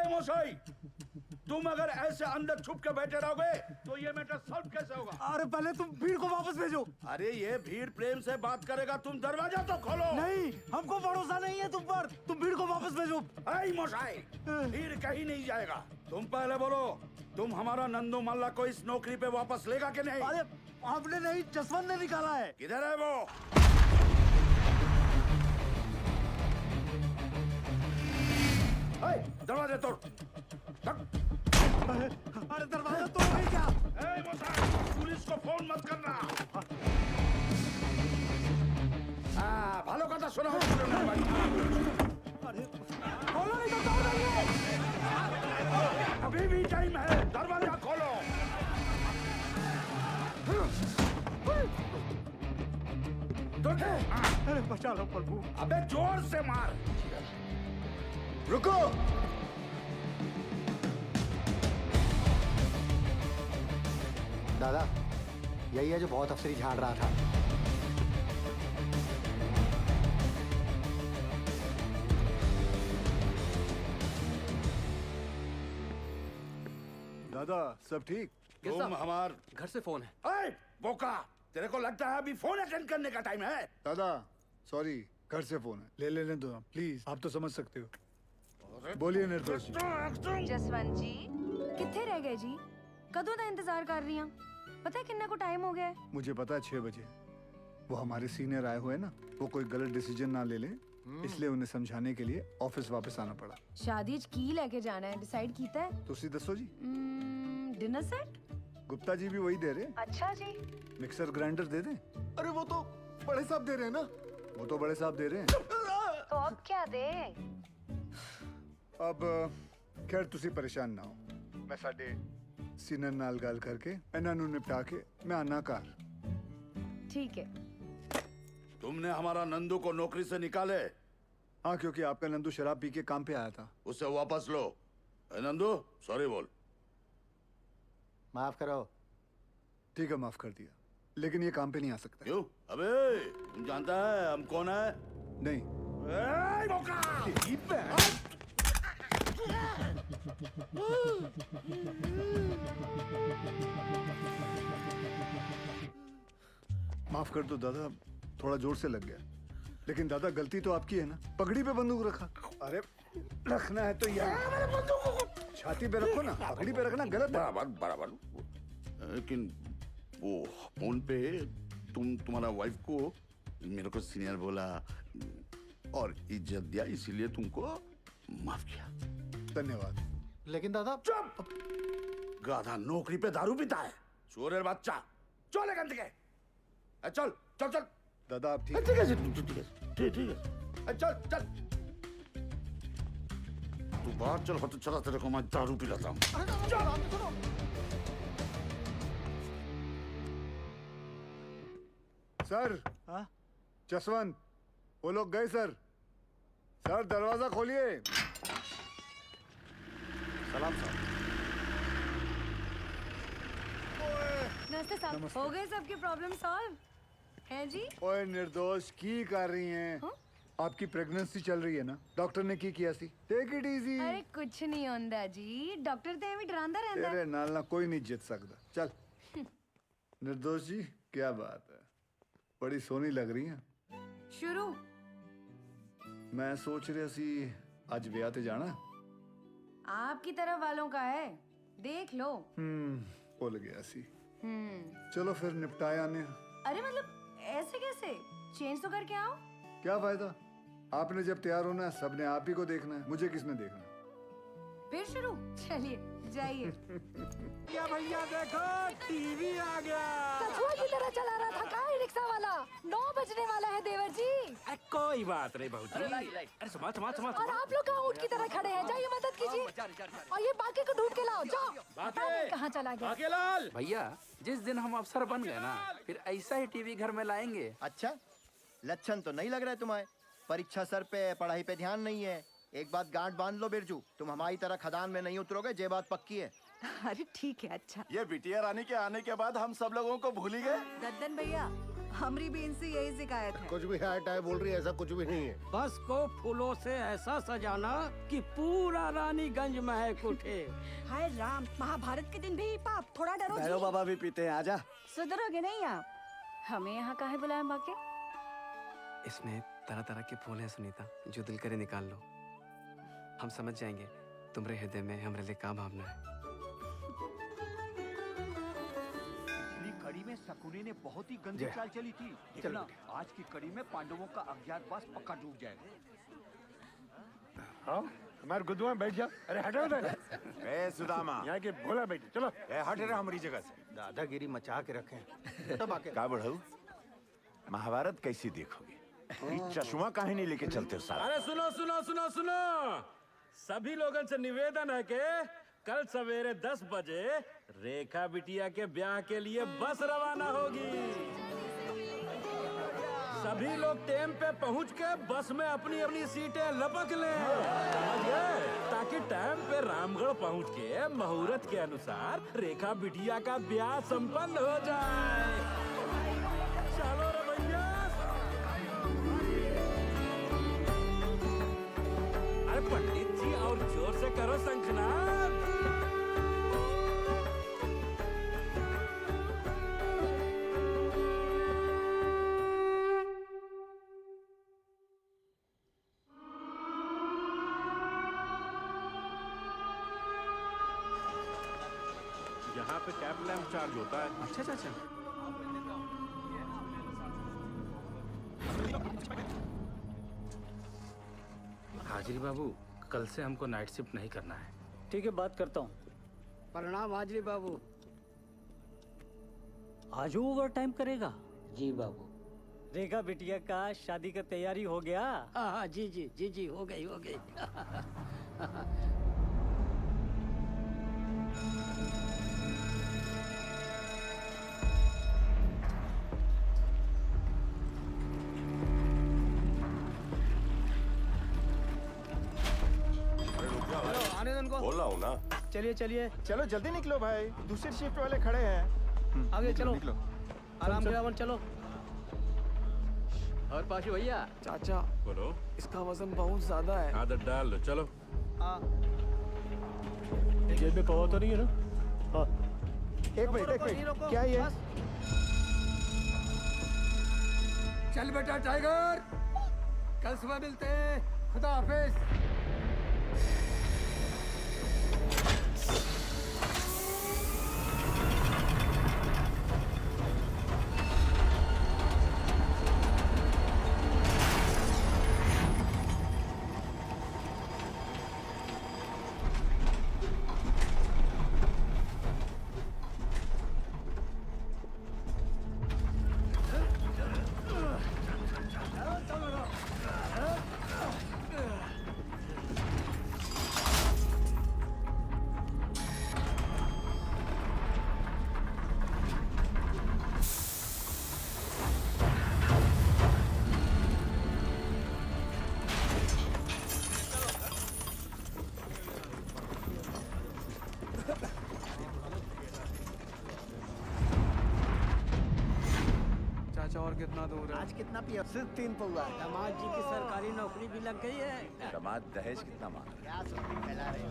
मोशाई, तुम अगर ऐसे अंदर छुप के बैठे रहोगे तो ये मैटर सॉल्व कैसे होगा? अरे पहले तुम भीड़ को वापस भेजो। अरे ये भीड़ प्रेम से बात करेगा, तुम दरवाजा तो खोलो। नहीं, हमको भरोसा नहीं है तुम पर। तुम भीड़ को वापस भेजो। ऐ मोशाई, भीड़ कहीं नहीं जाएगा। तुम पहले बोलो, तुम हमारा नंदू मल्ला को इस नौकरी पे वापस लेगा कि नहीं? अरे आपने नहीं, जसवंत ने निकाला है। किधर है वो? दरवाजा तोड़। अरे दरवाजा तोड़ नहीं क्या? पुलिस को फोन मत करना। भालो कथा सुना। अरे खोलो नहीं तो तोड़ देंगे। अभी भी टाइम है, दरवाजा खोलो। अरे बचा लो प्रभु। अबे जोर से मार। रुको। दादा, यही है जो बहुत अफसरी झाड़ रहा था। दादा सब ठीक? तुम हमार घर से फोन है। ऐ बोका, तेरे को लगता है अभी फोन अटेंड करने का टाइम है? दादा सॉरी, घर से फोन है, ले लेने दो प्लीज। आप तो समझ सकते हो। बोलिए निर्दोष जी। जसवंत जी किथे रह गए जी? कदों का इंतजार कर रही हूं। पता है किन्ना को टाइम हो गया है? मुझे पता है 6 बजे। वो हमारे सीनियर आए हुए ना, वो कोई गलत डिसीजन ना ले ले, इसलिए उन्हें समझाने के लिए ऑफिस वापस आना पड़ा। शादी च की लेके जाना है डिसाइड कीता है? तुसी दसो जी। Dinner set? गुप्ता जी भी वही दे रहे। अच्छा जी। मिक्सर ग्राइंडर दे दें? अरे वो तो बड़े साहब दे रहे हैं ना। वो तो बड़े साहब दे रहे हैं। तो अब क्या दे? अब खैर तुसी परेशान ना हो, मैं साडे सीनियर नाल गल करके इन्हां नूं निपटा के मैं आना घर। ठीक है। तुमने हमारा नंदू को नौकरी से निकाले? हाँ, क्योंकि आपका नंदू शराब पी के काम पे आया था। उसे वापस लो। नंदू सॉरी बोल। माफ करो। ठीक है, माफ कर दिया, लेकिन ये काम पे नहीं आ सकता। क्यों? अबे तुम जानता है हम कौन है? नहीं। माफ कर दो दादा, थोड़ा जोर से लग गया। लेकिन दादा गलती तो आपकी है ना, पगड़ी पे बंदूक रखा। अरे रखना है तो यार छाती पे रखो ना, पगड़ी पे रखना गलत है। बराबर बराबर। लेकिन वो फोन पे तुम्हारा वाइफ को मेरे को सीनियर बोला और इज्जत दिया, इसीलिए तुमको माफ किया। धन्यवाद। लेकिन दादा। चुप! गाधा नौकरी पे दारू पीता है, चोरेर बच्चा। चल गंद के। चल चल चल। दादा आप ठीक ठीक है ठीक है। चल चल तू बाहर चल, तो चला तेरे को मैं दारू पिलाता हूँ। सर। हाँ? जसवंत, वो लोग गए सर। सर दरवाजा खोलिए। सलाम साहब। नमस्ते साहब, हो गए सबकी प्रॉब्लम सॉल्व है जी? ओए निर्दोष की कर रही हैं? हाँ? आपकी प्रेगनेंसी चल रही है ना, डॉक्टर ने की किया सी। Take it easy. अरे कुछ नहीं होंदा जी, डॉक्टर ते एवं डरांदा रहंदा। तेरे नाल ना कोई नहीं जीत सकता। चल निर्दोष जी, क्या बात है, बड़ी सोहनी लग रही हैं। शुरू। मैं सोच रहा सी आज ब्याह ते जाना। आपकी तरफ वालों का है, देख लो। भूल गया सी। चलो फिर निपटाया ने। अरे मतलब ऐसे कैसे? चेंज तो करके आओ। क्या फायदा, आपने जब तैयार होना है सबने आप ही को देखना है, मुझे किसने देखना है? फिर शुरू। चलिए जाइए। या भैया देखो टीवी आ गया। कछुआ की तरह चला रहा था का रिक्शा वाला। 9 बजने वाला है देवर जी। कोई बात नहीं बहू जी। अरे समाज और आप लोग कहाँ ऊँट की तरह खड़े हैं? जाइए मदद कीजिए और ये बाकी को ढूंढ के लाओ। जाओ। कहाँ चला गया? बाकेलाल भैया, जिस दिन हम अफसर बन गए ना, फिर ऐसा ही टीवी घर में लाएंगे। अच्छा, लक्षण तो नहीं लग रहा है तुम्हारे। परीक्षा सर पे, पढ़ाई पे ध्यान नहीं है। एक बात गांठ बांध लो बिरजू, तुम हमारी तरह खदान में नहीं उतरोगे, ये बात पक्की है। अरे ठीक है। अच्छा ये बिटिया रानी के आने के बाद हम सब लोगों को भूल ही गए। दद्दन भैया, हमारी भी इनसे यही शिकायत है। कुछ भी हाय टाय बोल रही है, ऐसा कुछ भी नहीं है। बस को फूलों से ऐसा सजाना कि पूरा रानीगंज महक उठे। हाय राम, महाभारत के दिन भी पाप, थोड़ा डरो जी। भैरव बाबा भी पीते हैं, आजा। सुधरोगे नहीं आप? हमें यहाँ काहे बुलाया बाके? इसमें तरह तरह के फूल हैं सुनीता, जो दिल करे निकाल लो। हम समझ जाएंगे तुम्हारे हृदय में हमारे लिए क्या भावना है। कड़ी में शकुनी ने बहुत ही गंदी चाल चली थी। देखना आज की कड़ी में पांडवों का अज्ञातवास पक्का डूब जाएगा। हाँ, हमारे गुद्दुआ बैठ जा। अरे हटो उधर। ए सुदामा, यहाँ के भोला बैठ, चलो। ए हट रहा हमारी जगह से। दादागिरी मचा के रखे। का बढ़ाऊ? महाभारत कैसी देखोगे? ये चश्मा काहे नहीं लेके चलते हो साला? अरे सुनो सुनो सुनो सुनो, सभी लोगों से निवेदन है कि कल सवेरे 10 बजे रेखा बिटिया के ब्याह के लिए बस रवाना होगी। सभी लोग टाइम पे पहुंच के बस में अपनी अपनी सीटें लपक लें, समझ गए? ताकि टाइम पे रामगढ़ पहुंच के मुहूर्त के अनुसार रेखा बिटिया का ब्याह संपन्न हो जाए। चलो रे भैया। अरे पंडित जी और जोर से करो शंखनाद। यहाँ पे कैब लैंप चार्ज होता है। अच्छा अच्छा। हाजिरी बाबू, कल से हमको नाइट शिफ्ट नहीं करना है। ठीक है, बात करता हूँ। प्रणाम हाजरी बाबू। आज ओवर टाइम करेगा? जी बाबू। रेखा बिटिया का शादी का तैयारी हो गया? हाँ जी जी जी जी, हो गई हो गई। बोला हूँ ना। चलिए चलिए, चलो जल्दी निकलो भाई, दूसरी शिफ्ट वाले खड़े हैं। आगे चलो, आराम से रावण चलो। और पाशु भैया, चाचा बोलो। इसका वजन बहुत ज्यादा है। आदत डाल लो, चलो। जेब में कवा तो नहीं है ना? हाँ। एक मिनट, क्या ये? चल बेटा टाइगर, कल सुबह मिलते हैं। खुदा हाफिज। चाचा और कितना दूर है? आज कितना पिया? सिर्फ 3 पौवा। दामाद जी की सरकारी नौकरी भी लग गई है। दामाद दहेज कितना मांग? क्या सुनती फैला रहे हो?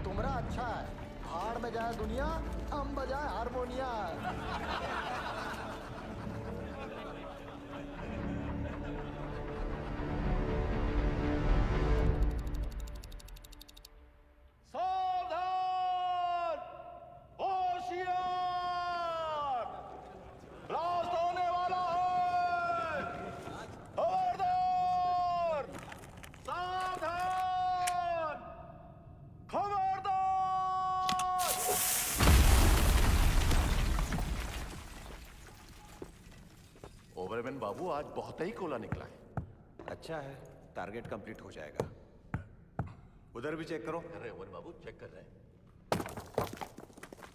तुमरा अच्छा है, हाड़ में जाए दुनिया, हम बजाए हारमोनिया। सावधान! होशियार! ब्लास्ट होने वाला है! खबरदार! सावधान! खबरदार! ओवरमैन बाबू, आज बहुत ही कोला निकला है। अच्छा है, टारगेट कंप्लीट हो जाएगा। उधर भी चेक करो। अरे ओवर बाबू चेक कर रहे हैं।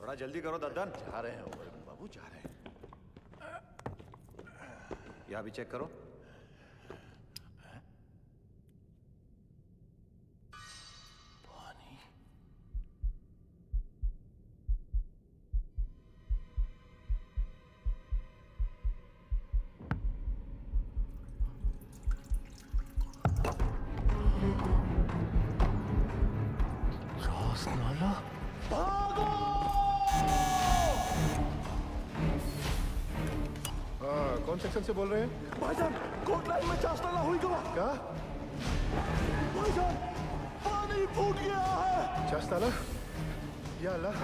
थोड़ा जल्दी करो दद्दन। जा रहे हैं ओवर बाबू, जा रहे हैं। यहाँ भी चेक करो। हाँ, कौन सेक्शन से बोल रहे हैं? भाईजान कोट लाइन में चास्ताला हुई गवा। क्या? भाईजान पानी फूट गया है। चास्ताला? या अल्लाह।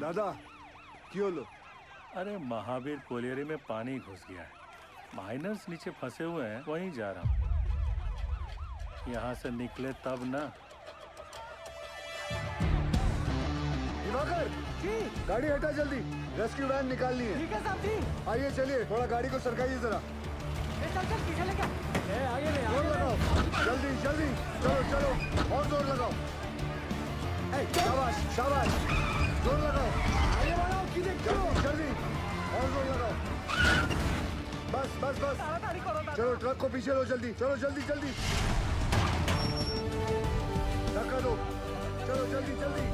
दादा क्यों लो? अरे महावीर कोलियरी में पानी घुस गया है, माइनर्स नीचे फंसे हुए हैं, वहीं जा रहा हूँ। यहाँ से निकले तब ना। दिवाकर जी, गाड़ी हटा जल्दी, रेस्क्यू वैन निकालनी है। ठीक है साहब जी। आइए चलिए, थोड़ा गाड़ी को सरकाइए जरा। चल चल पीछे लेके आगे ले जोर लगाओ, जल्दी जल्दी, चलो चलो, और जोर लगाओ। शाबाश शाबाश, जोर लगाओ, आगे बढ़ाओ, जल्दी जल्दी, और जोर लगाओ। बस बस बस, चलो ट्रक को पीछे लो, जल्दी चलो, जल्दी जल्दी, धक्का दो, चलो जल्दी जल्दी,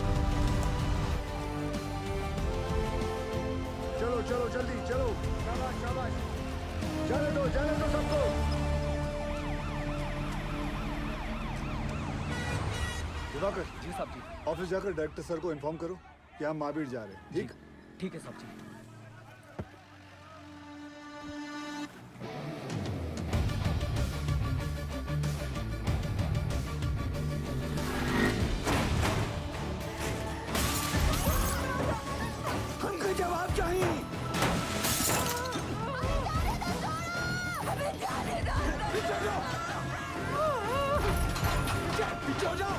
चलो चलो जल्दी चलो, शाबाश शाबाश, जाने दो सबको। दिवाकर जी साहब जी। ऑफिस जाकर डायरेक्टर सर को इन्फॉर्म करो कि हम महावीर जा रहे हैं। ठीक? ठीक है साहब जी। हमको जवाब चाहिए। पीछे हो जाओ।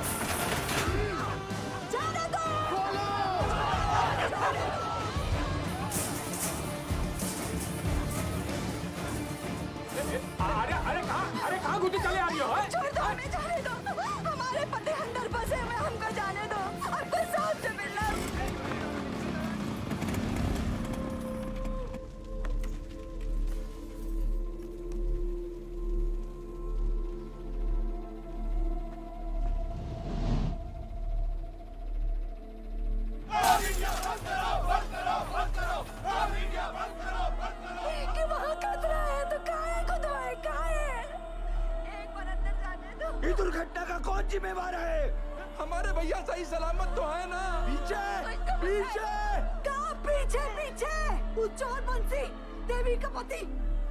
जिम्मेवार है? हमारे भैया सही सलामत तो है ना? पीछे पीछे कहाँ पीछे पीछे? उज्जवल बंसी, देवी का पति,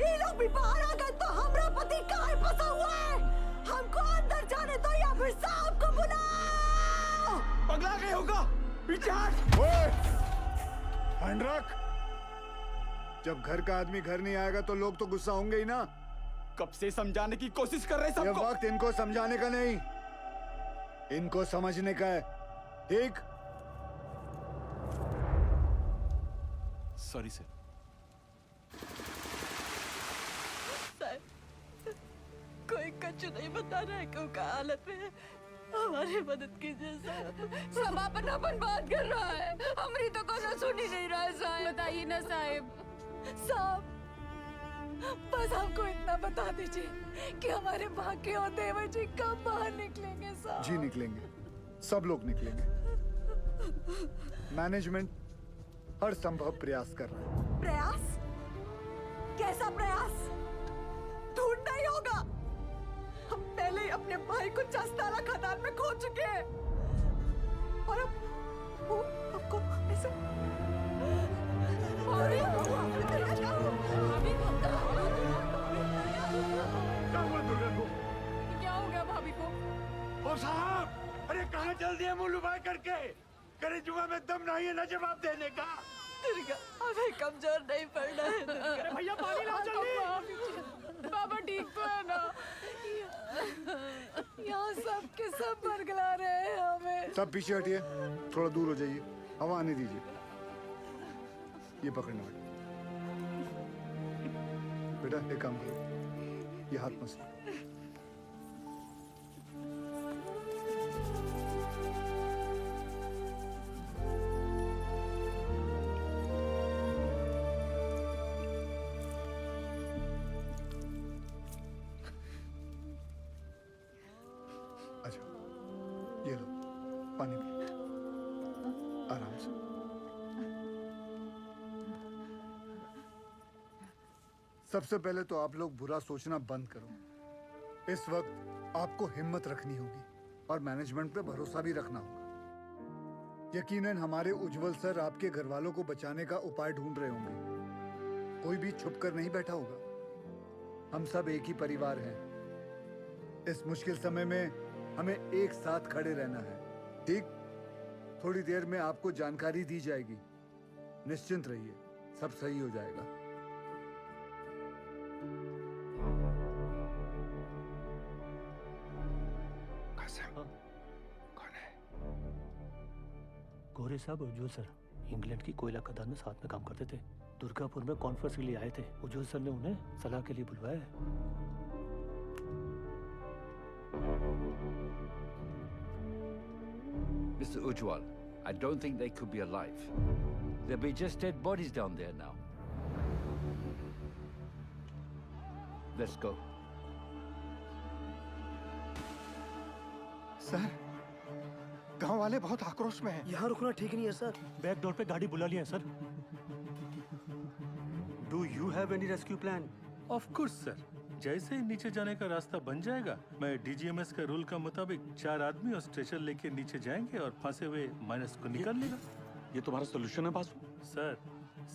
ये लोग भी बाहर आ गए तो हमारा पति कहाँ फंसा हुआ है? हमको अंदर जाने दो या फिर साहब को बुलाओ। पगला गए होगा। पीछे हट। हैंड रख। जब घर का आदमी घर नहीं आएगा तो लोग तो गुस्सा होंगे ही ना। कब से समझाने की कोशिश कर रहे ये सबको। वक्त इनको समझाने का नहीं, इनको समझने का है। ठीक? Sorry sir. कोई कच्चू नहीं बता रहा है क्यों का हालत में है। हमारी मदद कीजिए साहब। सब अपन बात कर रहा है, हमारी तो कोई सुन ही नहीं रहा है साहब। बताइए ना साहब। साहब बस हमको इतना बता दीजिए कि हमारे भाग्य और देवर जी कब बाहर निकलेंगे साहब। जी निकलेंगे, सब लोग निकलेंगे। मैनेजमेंट हर संभव प्रयास कर रहा है। प्रयास? कैसा प्रयास? ढूंढना ही होगा। हम पहले ही अपने भाई को चस्ताला खदान में खो चुके हैं और अब वो हमको ऐसे क्या हो गया भाभी को? ओ साहब, अरे कहाँ चल दिए मुंह लुभाए करके? करे जुआ में दम नहीं है ना जवाब देने का। दुर्गा, हमें कमजोर नहीं पड़ना है दुर्गा। भैया पानी लाओ जल्दी। बाबा ठीक तो है ना? यहाँ सब के सब बरगला रहे हैं हमें। सब पीछे हटिए, थोड़ा दूर हो जाइए, हवा आने दीजिए। ये पकड़ना बेटा, एक काम करो, ये हाथ मसलो। अच्छा, ये लो पानी पियो, आराम से। सबसे पहले तो आप लोग बुरा सोचना बंद करो। इस वक्त आपको हिम्मत रखनी होगी और मैनेजमेंट पे भरोसा भी रखना होगा। यकीनन हमारे उज्जवल सर आपके घर वालों को बचाने का उपाय ढूंढ रहे होंगे। कोई भी छुप कर नहीं बैठा होगा। हम सब एक ही परिवार हैं। इस मुश्किल समय में हमें एक साथ खड़े रहना है। ठीक? थोड़ी देर में आपको जानकारी दी जाएगी। निश्चिंत रहिए, सब सही हो जाएगा। गोरे साहब उज्जवल सर इंग्लैंड की कोयला खदान में साथ में काम करते थे। दुर्गापुर में कॉन्फ्रेंस के लिए आए थे। उज्जवल सर ने उन्हें सलाह के लिए बुलवाया है। Mr. Ujwal, I don't think they could be alive. There'll be just dead bodies down there now. Let's go. Sir, गांव वाले बहुत आक्रोश में हैं। यहाँ रुकना ठीक नहीं है सर। बैक डोर पे गाड़ी बुला लिया है sir. Do you have any rescue plan? Of course sir, जैसे ही नीचे जाने का रास्ता बन जाएगा, मैं डीजीएमएस के रूल का मुताबिक 4 आदमी और स्ट्रेचर लेके नीचे जाएंगे और फंसे हुए माइनस को निकाल लेगा। ये तुम्हारा सोल्यूशन है Basu? Sir,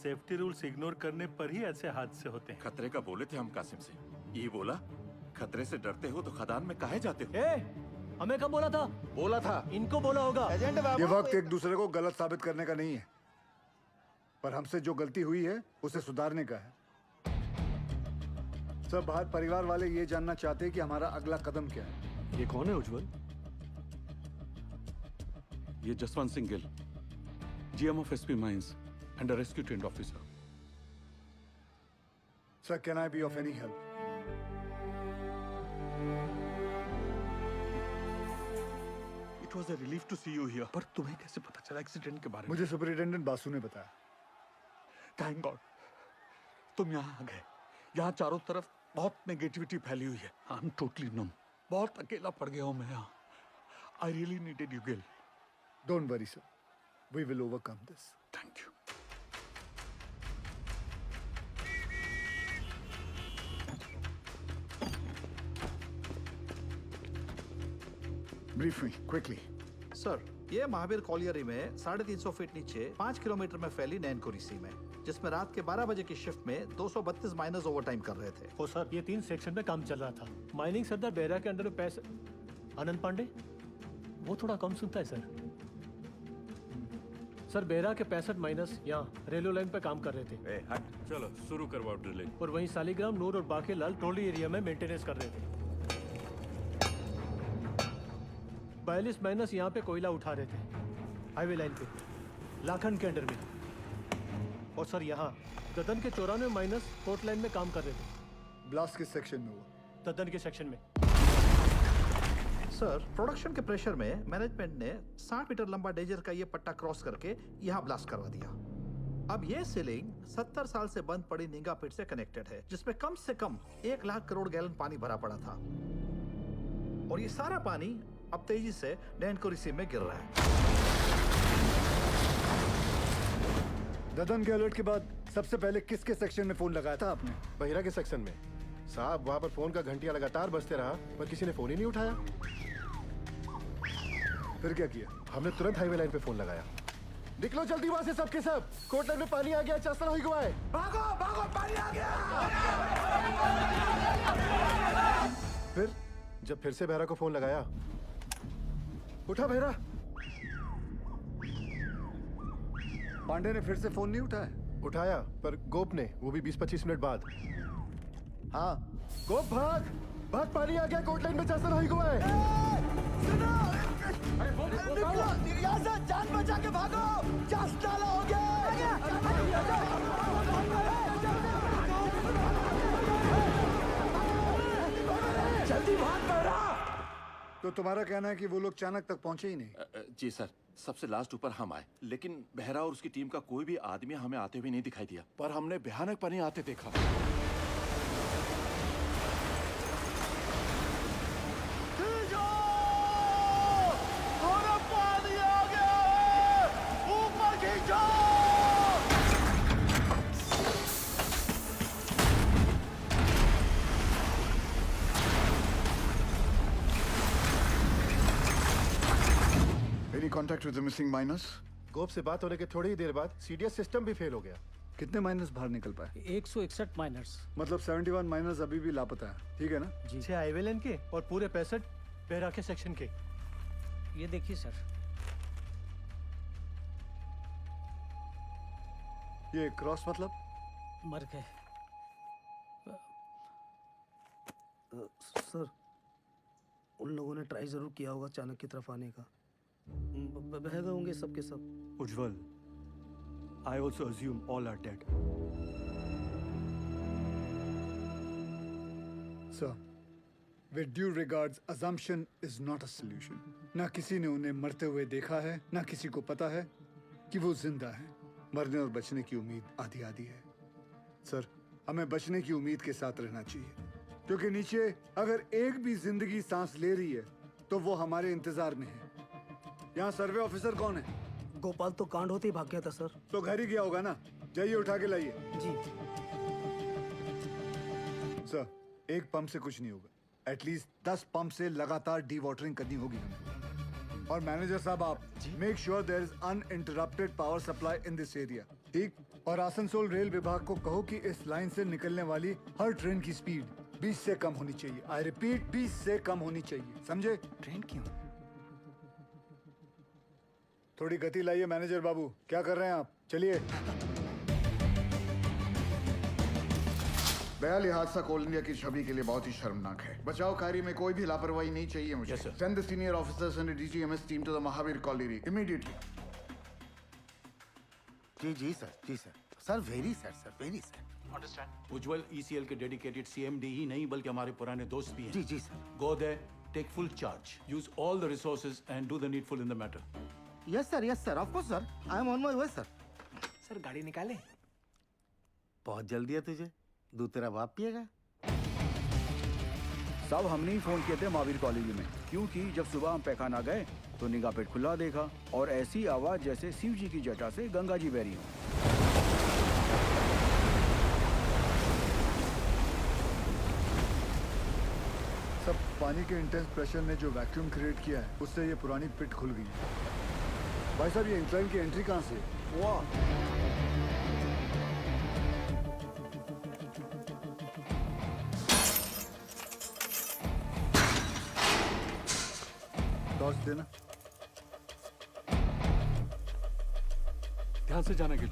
safety rules ignore करने पर ही ऐसे हादसे होते हैं। खतरे का बोले थे हम कासिम से। ये बोला, खतरे से डरते हो तो खदान में काहे जाते हो? हमें कब बोला था? बोला था। इनको बोला होगा। ये वक्त एक दूसरे को गलत साबित करने का नहीं है, पर हमसे जो गलती हुई है उसे सुधारने का है। सब बाहर परिवार वाले ये जानना चाहते हैं कि हमारा अगला कदम क्या है। ये कौन है उज्जवल? ये Jaswant Singh Gill, GM of SP mines and rescue trained officer. Sir, can I be of any help? It was a relief to see you here. पर तुम्हें कैसे पता चला एक्सीडेंट के बारे में? मुझे सुपरिटेंडेंट बासु ने बताया। थैंक गॉड तुम यहाँ आ गए। यहाँ चारों तरफ बहुत नेगेटिविटी फैली हुई है। I am totally numb. बहुत अकेला पड़ गया हूँ मैं यहाँ। I really needed you Gill. Don't worry sir, we will overcome this. Thank you. Brief me quickly. Sir, ये महावीर कॉलियरी में 350 फीट नीचे 5 किलोमीटर में फैली नैनकुरी सी में, जिसमें रात के 12 बजे की शिफ्ट में 232 माइनर्स ओवरटाइम कर रहे थे। ओ सर, ये 3 सेक्शन में काम चल रहा था। माइनिंग सरदार बेहरा के अंडर में पैसे आनंद पांडे, वो थोड़ा कम सुनता है सर बेहरा के 65 माइनस यहाँ रेलवे लाइन पे काम कर रहे थे। चलो शुरू करवाओ ड्रिलिंग। और वहीं सालीग्राम, नूर और बाकी लाल ट्रोली एरिया में मेंटेनेंस कर रहे थे। 42 माइनस यहाँ पे कोयला उठा रहे थे हाईवे लाइन पे लाखन के अंडर में। और सर यहाँ ददन के 94 माइनस पोर्ट लाइन में काम कर रहे थे। ब्लास्ट किस सेक्शन में हुआ? ददन के सेक्शन में। सर, प्रोडक्शन के प्रेशर में मैनेजमेंट ने 60 मीटर लंबा डेजर का ये पट्टा क्रॉस करके यहाँ ब्लास्ट करवा दिया। अब ये सीलिंग 70 साल से बंद पड़ी निंगा पिट से कनेक्टेड है, जिसमें कम से कम 1 लाख करोड़ गैलन पानी भरा पड़ा था। और ये सारा पानी अब तेजी से नैनकुरी सी में गिर रहा है। ददन के अलर्ट के बाद सबसे पहले किसके सेक्शन में फोन लगाया था आपने? बहिरा के सेक्शन में साहब। वहाँ पर फोन का घंटिया लगातार बजते रहा पर किसी ने फोन ही नहीं उठाया। फिर क्या किया? हमने तुरंत हाईवे लाइन पे फोन लगाया। निकलो जल्दी वहाँ से सबके सब, कोट लाइन में पानी आ गया, चस्तर हुई गुआए। भागो भागो, पानी आ गया। फिर जब फिर से बहरा को फोन लगाया, उठा बहरा। पांडे ने फिर से फोन नहीं उठाया? उठाया पर गोप ने, वो भी 20-25 मिनट बाद। हाँ गोप भाग भाग, पानी आ गया, कोट लाइन में चस्तर हुई गुआए। यहाँ से जान बचा के भागो, चास्ताला हो गया। जल्दी भाग बहरा। तो तुम्हारा कहना है कि वो लोग चाणक तक पहुंचे ही नहीं? जी सर, सबसे लास्ट ऊपर हम आए, लेकिन बहरा और उसकी टीम का कोई भी आदमी हमें आते हुए नहीं दिखाई दिया, पर हमने भयानक पानी आते देखा। Any contact with the missing miners? गोप से बात होने के थोड़ी ही देर बाद सीडीएस सिस्टम भी फेल हो गया। कितने माइनर्स बाहर निकल पाए? 161 माइनर्स। मतलब 71 माइनर्स अभी भी लापता है, ठीक है ना? जी। 6 हाईवे लाइन के और पूरे 65 बेहरा के सेक्शन के। ये देखिए सर। ये क्रॉस मतलब? मर गए। सर, उन लोगों ने ट्राई जरूर किया होगा चाणक की तरफ आने का। बह गए होंगे सबके सब। उज्जवल, I also assume all are dead. Sir, with due regards, assumption is not a solution. ना किसी ने उन्हें मरते हुए देखा है, ना किसी को पता है कि वो जिंदा है। मरने और बचने की उम्मीद आधी आधी है। सर, हमें बचने की उम्मीद के साथ रहना चाहिए, क्योंकि नीचे अगर एक भी जिंदगी सांस ले रही है तो वो हमारे इंतजार में है। यहाँ सर्वे ऑफिसर कौन है? गोपाल तो कांड होते ही भाग गया था सर। तो घर ही गया होगा ना? जाइए उठा के लाइए। जी। सर, एक पंप से कुछ नहीं होगा। एटलीस्ट 10 पंप से लगातार डी वाटरिंग करनी होगी हमें। और मैनेजर साहब, आप make sure there is uninterrupted power supply in this area, ठीक? और आसनसोल रेल विभाग को कहो कि इस लाइन से निकलने वाली हर ट्रेन की स्पीड 20 से कम होनी चाहिए। आई रिपीट, 20 से कम होनी चाहिए, समझे? ट्रेन क्यों? थोड़ी गति लाइए मैनेजर बाबू। क्या कर रहे हैं आप? चलिए। बहरहाल हादसा कोल इंडिया की छवि के लिए बहुत ही शर्मनाक है। बचाव कार्य में कोई भी लापरवाही नहीं चाहिए मुझे। Send the senior officers and DGMS team to the Mahavir colony immediately. जी sir. Sir very sir. Understand. Ujjwal ECL के डेडिकेटेड सीएमडी ही नहीं बल्कि हमारे पुराने दोस्त भी हैं। जी sir. Go there, take full charge, use all the resources and do the needful in the matter. Yes sir, of course sir, I am on my way sir. Sir गाड़ी निकाले। बहुत जल्दी है तुझे, दूध तेरा बाप पिएगा। सब हमने ही फोन किए थे महावीर कॉलेज में, क्योंकि जब सुबह हम पैखाना गए तो निगाह पेट खुला देखा और ऐसी आवाज जैसे शिव जी की जटा से गंगा जी बह रही हो। सब पानी के इंटेंस प्रेशर ने जो वैक्यूम क्रिएट किया है उससे ये पुरानी पिट खुल गई है। भाई साहब ये इंक्लाइन की एंट्री कहाँ से है? वाह, टॉर्च देना। ध्यान से जाना गिल।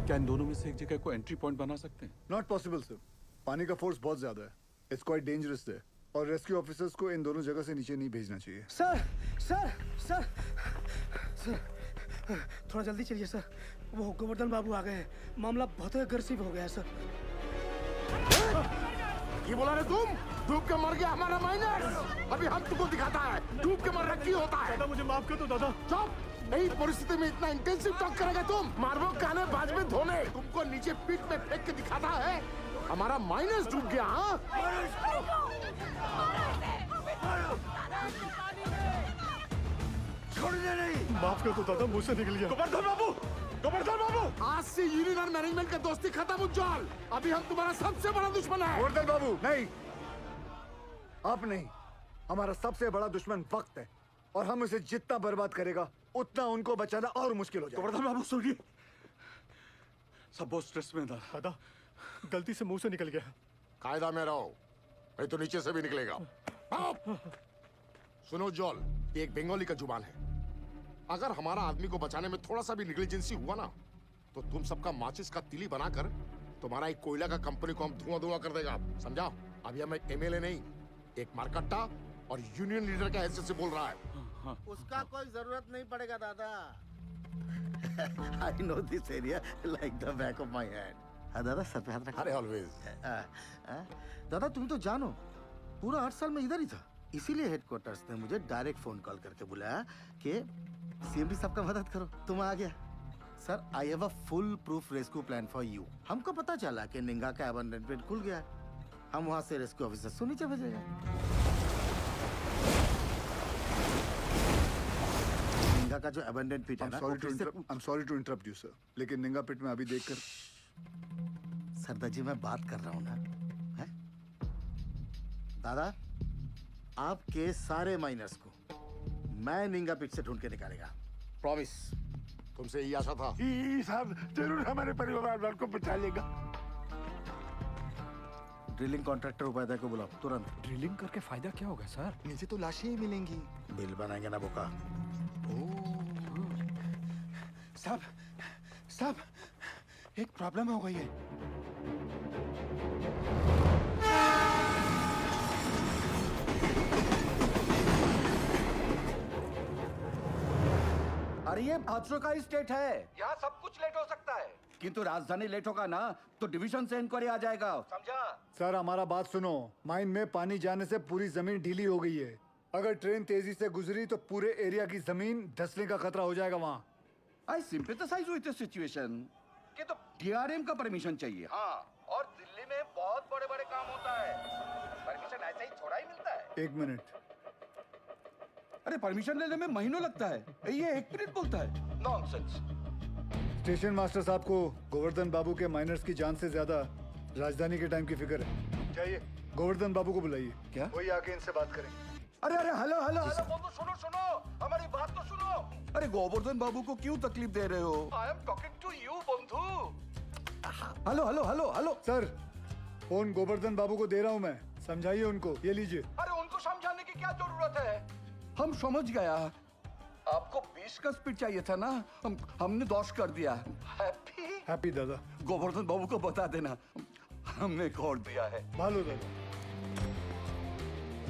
क्या इन दोनों में से एक जगह को एंट्री पॉइंट बना सकते हैं? नॉट पॉसिबल सर, पानी का फोर्स बहुत ज्यादा है, इट्स क्वाइट डेंजरस है और रेस्क्यू ऑफिसर्स को इन दोनों जगह से नीचे नहीं भेजना चाहिए। सर सर सर सर थोड़ा जल्दी चलिए सर, वो गोवर्धन बाबू आ गए हैं, मामला बहुत अग्रेसिव हो गया है सर। ये बोला रे तुम, डूब के मर गया हमारा माइनर। अभी हम तुमको दिखाता है डूब के मरना क्यों होता है। दादा मुझे माफ कर दो दादा। चुप, यही परिस्थिति में इतना इंटेंसिव टॉक करेगा तुम? मारबो काने बाज में धोने, तुमको नीचे पीठ में फेंक के दिखाता है हमारा माइनस डूब गया। हाँ छोड़ने नहीं। माफ कर दो दादा, मुझसे निकल गया। गोवर्धन बाबू, गोवर्धन बाबू, आज से यूनियन और मैनेजमेंट का दोस्ती खत्म उज्जवल। अभी हम तुम्हारा सबसे बड़ा दुश्मन है। गोवर्धन बाबू नहीं, आप नहीं, हमारा सबसे बड़ा दुश्मन वक्त है और हम उसे जितना बर्बाद करेगा उतना उनको बचाना और मुश्किल हो जाएगा। गोवर्धन बाबू सुनिए, सब बहुत स्ट्रेस में था। दादा गलती से मुंह से निकल गया। कायदा में रहो, नहीं तो नीचे से भी निकलेगा। सुनो जॉल, ये एक बंगाली का जुबान है। अगर हमारा आदमी को बचाने में थोड़ा सा भी निग्लिजेंसी हुआ ना तो तुम सबका माचिस का तिली बनाकर तुम्हारा एक कोयला का कंपनी को हम धुआं धुआं कर देगा, समझा? अभी हम एक एमएलए नहीं, एक मारकट्टा और यूनियन लीडर का हैसियत से बोल रहा है। उसका कोई जरूरत नहीं पड़ेगा दादा। I know this area like the back of my hand. हाँ दादा, सर पे हाथ रखो। अरे ऑलवेज। दादा तुम तो जानो, पूरा 8 साल में इधर ही था, इसीलिए हेडक्वार्टर्स ने मुझे डायरेक्ट फोन कॉल करके बुलाया कि सीएमडी साहब का मदद करो। तुम आ गया। Sir I have a full proof rescue plan for you. हमको पता चला कि निंगा का अबंडनमेंट खुल गया है, हम वहाँ से रेस्क्यू ऑफिसर को नीचे भेजेंगे। निंगा का जो अबंडन पिट है ना, I'm sorry to interrupt you sir, लेकिन निंगा पिट में अभी देखकर। सरदार जी मैं बात कर रहा हूँ ना, है? दादा आपके सारे माइनर्स को मैं निंगा पिट से ढूंढ के निकालेगा, प्रॉमिस। तुमसे यही आशा था। साहब जरूर हमारे परिवार वालों को बचा लेगा। ड्रिलिंग कॉन्ट्रैक्टर उपाध्याय को बुलाओ तुरंत। ड्रिलिंग करके फायदा क्या होगा सर? नीचे तो लाशें ही मिलेंगी। बिल बनाएंगे ना बोका। साहब साहब एक प्रॉब्लम हो गई है। अरे ये हादसों का स्टेट है, यहाँ सब कुछ लेट हो सकता है। किंतु राजधानी लेट होगा ना तो डिवीजन से इंक्वायरी आ जाएगा, समझा? सर हमारा बात सुनो, माइन में पानी जाने से पूरी जमीन ढीली हो गई है। अगर ट्रेन तेजी से गुजरी तो पूरे एरिया की जमीन धंसने का खतरा हो जाएगा वहाँ। आई सिंपैथाइज विद द सिचुएशन। कि तो डीआरएम का परमिशन चाहिए। हाँ, और दिल्ली में बहुत बड़े बड़े काम होता है, परमिशन ऐसे ही थोड़ा ही मिलता है। 1 मिनट। अरे परमिशन लेने में महीनों लगता है, ये 1 मिनट बोलता है। नॉनसेंस। स्टेशन मास्टर साहब को गोवर्धन बाबू के माइनर्स की जान से ज्यादा राजधानी के टाइम की फिक्र है। चाहिए गोवर्धन बाबू को बुलाइए। क्या? वही आके इनसे बात करेंगे। अरे अरे हेलो हेलो हेलो बोलो, सुनो सुनो, हमारी बात तो सुनो। अरे गोवर्धन बाबू को क्यों तकलीफ दे रहे हो? I am talking to you बंधु। Hello hello hello hello sir, phone Govardhan babu को दे रहा हूँ मैं, समझाइए उनको। ये लीजिए। अरे उनको समझाने की क्या जरूरत है, हम समझ गया। आपको 20 का स्पीड चाहिए था ना, हमने 10 कर दिया। हैप्पी दादा। गोवर्धन बाबू को बता देना हमने खोल दिया है। भालो दादा।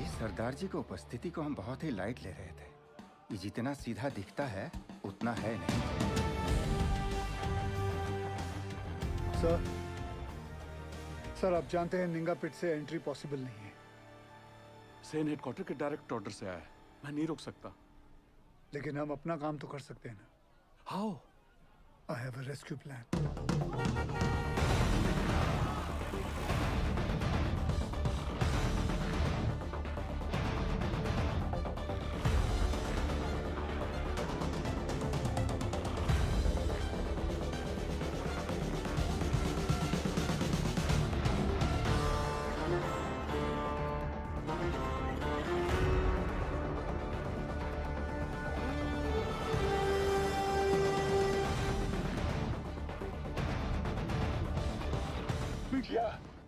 इस सरदार जी की उपस्थिति को हम बहुत ही लाइट ले रहे थे। ये जितना सीधा दिखता है उतना है नहीं। सर आप जानते हैं निंगा पिट से एंट्री पॉसिबल नहीं है। सेन हेडक्वार्टर के डायरेक्ट ऑर्डर से आया है, मैं नहीं रोक सकता। लेकिन हम अपना काम तो कर सकते हैं ना। How? I have a rescue plan.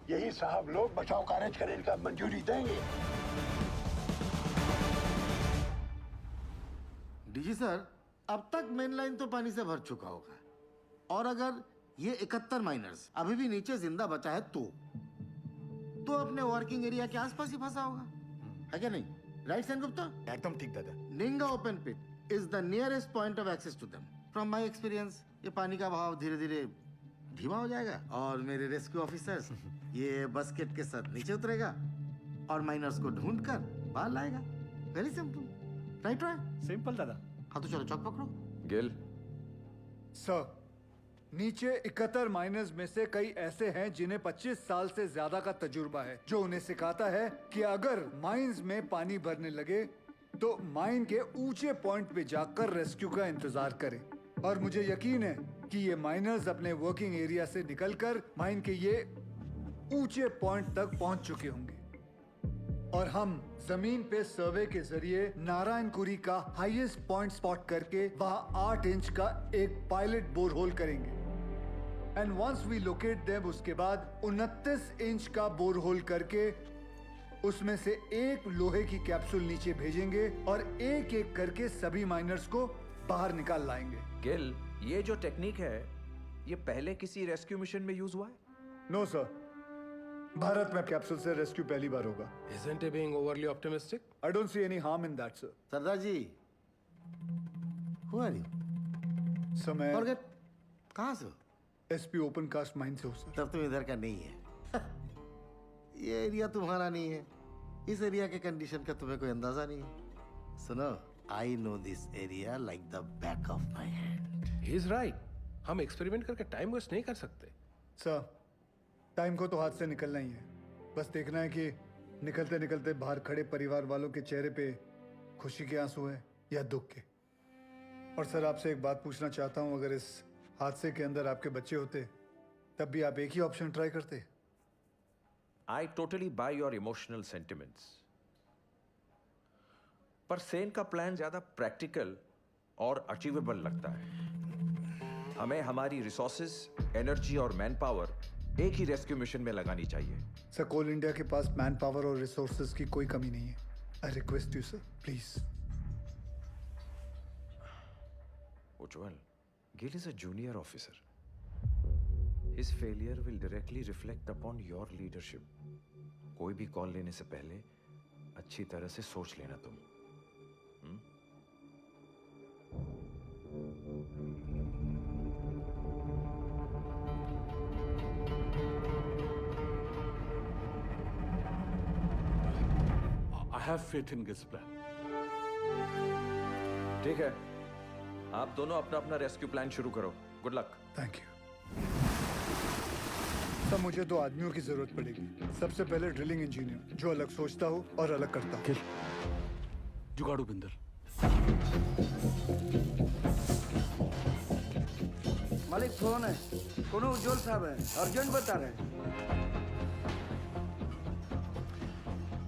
यही साहब लोग बचाव कार्य करने का मंजूरी देंगे। डीजी सर, अब तक मेन लाइन तो पानी से भर चुका होगा, और अगर ये 71 माइनर्स अभी भी नीचे जिंदा बचा है तो अपने वर्किंग एरिया के आसपास ही फंसा होगा, है क्या नहीं? राइट सेन गुप्ता? एकदम ठीक दादा। Ninga open pit is the nearest point of access to them. From my experience ये पानी का बहाव धीरे धीरे धीमा हो जाएगा और मेरे रेस्क्यू ऑफिसर्स ये बस्केट के साथ नीचे उतरेगा और माइनर्स को ढूंढ कर बाहर लाएगा। Very simple, right? सिंपल दादा। हाँ तो चलो चौक पकड़ो। गिल सर, नीचे 71 माइनर्स में से कई ऐसे हैं जिन्हें 25 साल से ज्यादा का तजुर्बा है, जो उन्हें सिखाता है कि अगर माइंस में पानी भरने लगे तो माइन के ऊंचे पॉइंट पे जाकर रेस्क्यू का इंतजार करें। और मुझे यकीन है कि ये माइनर्स अपने वर्किंग एरिया से निकलकर माइन के ये ऊंचे पॉइंट तक पहुंच चुके होंगे और हम जमीन पे सर्वे के जरिए नारायणकुरी का हाईएस्ट पॉइंट स्पॉट करके वहां 8 इंच का एक पायलट बोरहोल करेंगे। And once we locate them, उसके बाद 29 इंच का बोरहोल करके उसमें से एक लोहे की कैप्सूल नीचे भेजेंगे और एक एक करके सभी माइनर्स को बाहर निकाल लाएंगे। गिल, ये जो टेक्निक है ये पहले किसी रेस्क्यू मिशन में यूज हुआ है? नो सर, भारत में कैप्सूल से रेस्क्यू पहली बार होगा। Isn't he being overly optimistic? I don't see any harm in that, sir. Sardar ji, who are you? Sir मैं Forget, कहाँ से हो? एसपी ओपन कास्ट माइन से हो सर। तब तुम इधर का नहीं है। ये एरिया तुम्हारा नहीं है। इस एरिया के कंडीशन का तुम्हें कोई अंदाजा नहीं है। सुनो, I know this area like the back of my hand. He's right. हम एक्सपेरिमेंट करके टाइम वेस्ट नहीं कर सकते। सर, टाइम को तो हाथ से निकलना ही है। बस देखना है कि निकलते निकलते बाहर खड़े परिवार वालों के चेहरे पे खुशी के आंसू है या दुख के। और सर, आपसे एक बात पूछना चाहता हूँ, अगर इस हादसे के अंदर आपके बच्चे होते तब भी आप एक ही ऑप्शन ट्राई करते? I totally buy your emotional sentiments. पर सेन का प्लान ज्यादा प्रैक्टिकल और अचीवेबल लगता है। हमें हमारी रिसोर्सेज, एनर्जी और मैन पावर एक ही रेस्क्यू मिशन में लगानी चाहिए। सर, कोल इंडिया के पास मैन पावर और रिसोर्सेज की कोई कमी नहीं है। I request you sir, please. Ujjwal, Gill is a junior officer. His failure will directly reflect upon your leadership. कोई भी कॉल लेने से पहले अच्छी तरह से सोच लेना तुम। I have faith in Gil's plan. ठीक है, आप दोनों अपना अपना रेस्क्यू प्लान शुरू करो। Good luck. Thank you. सब मुझे 2 आदमियों की जरूरत पड़ेगी। सबसे पहले ड्रिलिंग इंजीनियर, जो अलग सोचता हो और अलग करता हो। जुगाड़ू बिंदर। मालिक फोन है, कोनो उज्जवल साहब है, अर्जेंट बता रहे हैं।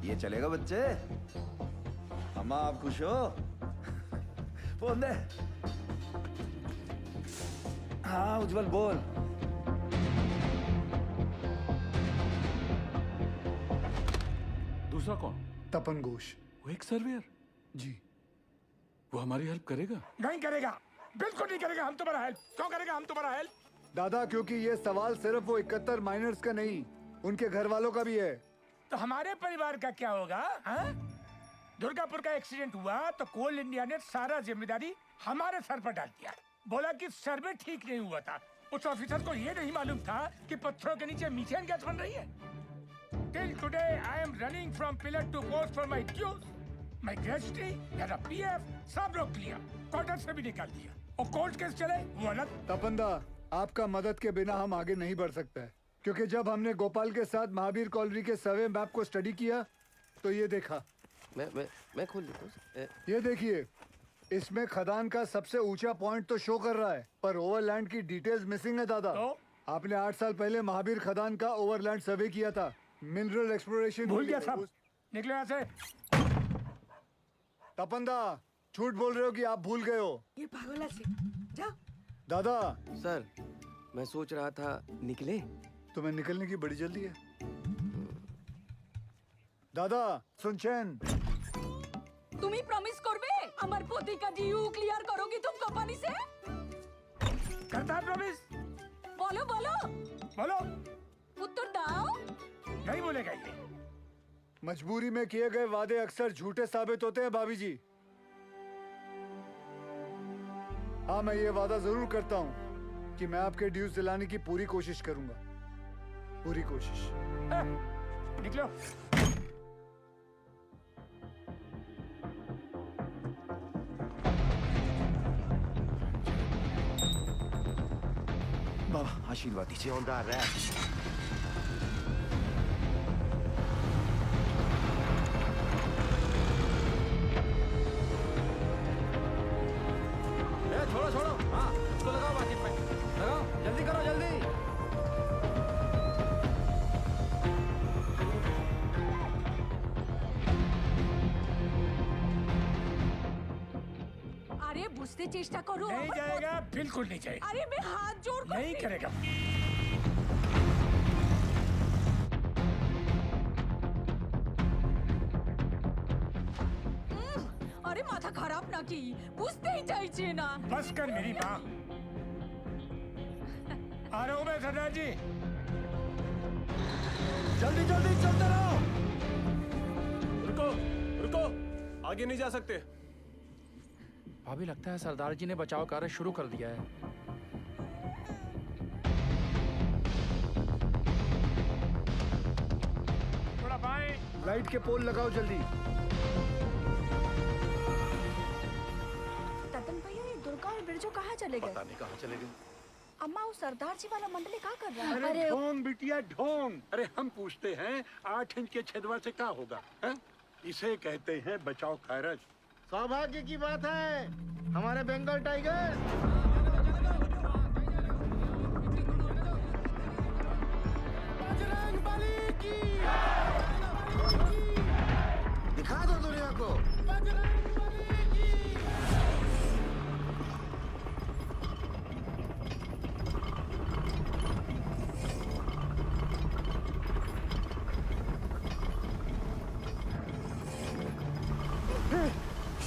ये चलेगा बच्चे? अम्मा आप खुश हो? फोन दे। हाँ उज्जवल बोल। दूसरा कौन? तपन घोष। वो एक सर्वेयर? जी। वो हमारी हेल्प करेगा? नहीं करेगा, बिल्कुल नहीं करेगा। हम तुम्हारा हेल्प क्यों करेगा? हम तुम्हारा हेल्प दादा, क्योंकि ये सवाल सिर्फ वो 71 माइनर्स का नहीं, उनके घर वालों का भी है। तो हमारे परिवार का क्या होगा? हाँ? दुर्गापुर का एक्सीडेंट हुआ तो कोल इंडिया ने सारा जिम्मेदारी हमारे सर पर डाल दिया। बोला कि सर्वे ठीक नहीं हुआ था। उस ऑफिसर को ये नहीं मालूम था कि पत्थरों के नीचे मीथेन गैस बन रही है। Till today, I am running from pillar to post for my dues. My gratuity, मेरा PF, सब रोक लिया, क्वार्टर से भी निकाल दिया। और कोर्ट केस चले, वो अलग। तपंदा, आपका मदद के बिना हम आगे नहीं बढ़ सकते हैं, क्योंकि जब हमने गोपाल के साथ महावीर कॉलोनी के सर्वे मैप को स्टडी किया, तो ये देखा। मैं खोल देता हूँ। ये देखिए, इसमें खदान का सबसे ऊंचा पॉइंट तो शो कर रहा है, पर ओवरलैंड की डिटेल्स मिसिंग है दादा। आपने 8 साल पहले महावीर खदान का ओवरलैंड सर्वे किया था, मिनरल एक्सप्लोरेशन भूल गया साहब, निकलो यहाँ से। तपंदा, झूठ बोल रहे हो कि आप भूल गए हो? ये पागल से जा। दादा सर, मैं सोच रहा था निकले। तुम्हें निकलने की बड़ी जल्दी है। दादा सुनचैन, তুমি প্রমিস করবে আমার পতিকা ডিউ ক্লিয়ার করোगी तुम कंपनी से? करता है प्रॉमिस। बोलो बोलो बोलो। उत्तर दाओ। नहीं बोलेगा ये। मजबूरी में किए गए वादे अक्सर झूठे साबित होते हैं भाभी जी। हाँ, मैं ये वादा जरूर करता हूँ कि मैं आपके ड्यूज दिलाने की पूरी कोशिश करूंगा, पूरी कोशिश। निकलो। बाबा आशीर्वाद दीजिए। छोड़ो छोड़ो, हाँ इसको लगाओ बाकी पे, लगाओ जल्दी करो जल्दी। अरे बुझते चेष्टा करो। नहीं जाएगा, बिल्कुल नहीं जाएगा। अरे मैं हाथ जोड़ कर नहीं करेगा। अरे माथा खराब ना की, बुझते ही चाहिए ना। बस कर मेरी माँ। आ रहा हूँ मैं सरदार जी। जल्दी जल्दी चलते रहो। रुको रुको, आगे नहीं जा सकते। अभी लगता है सरदार जी ने बचाव कार्य शुरू कर दिया है। थोड़ा बाएं। लाइट के पोल लगाओ जल्दी। ततन भैया, ये दुर्गा और बिरजू कहाँ चले गए? पता नहीं कहाँ चले गए। अम्मा, वो सरदार जी वाला मंडली क्या कर रहा है? अरे ढोंग बिटिया ढोंग। अरे हम पूछते हैं 8 इंच के छेदवा से क्या होगा, है? इसे कहते हैं बचाव कार्य। सौभाग्य की बात है, हमारे बंगाल टाइगर। दिखा दो दुनिया को।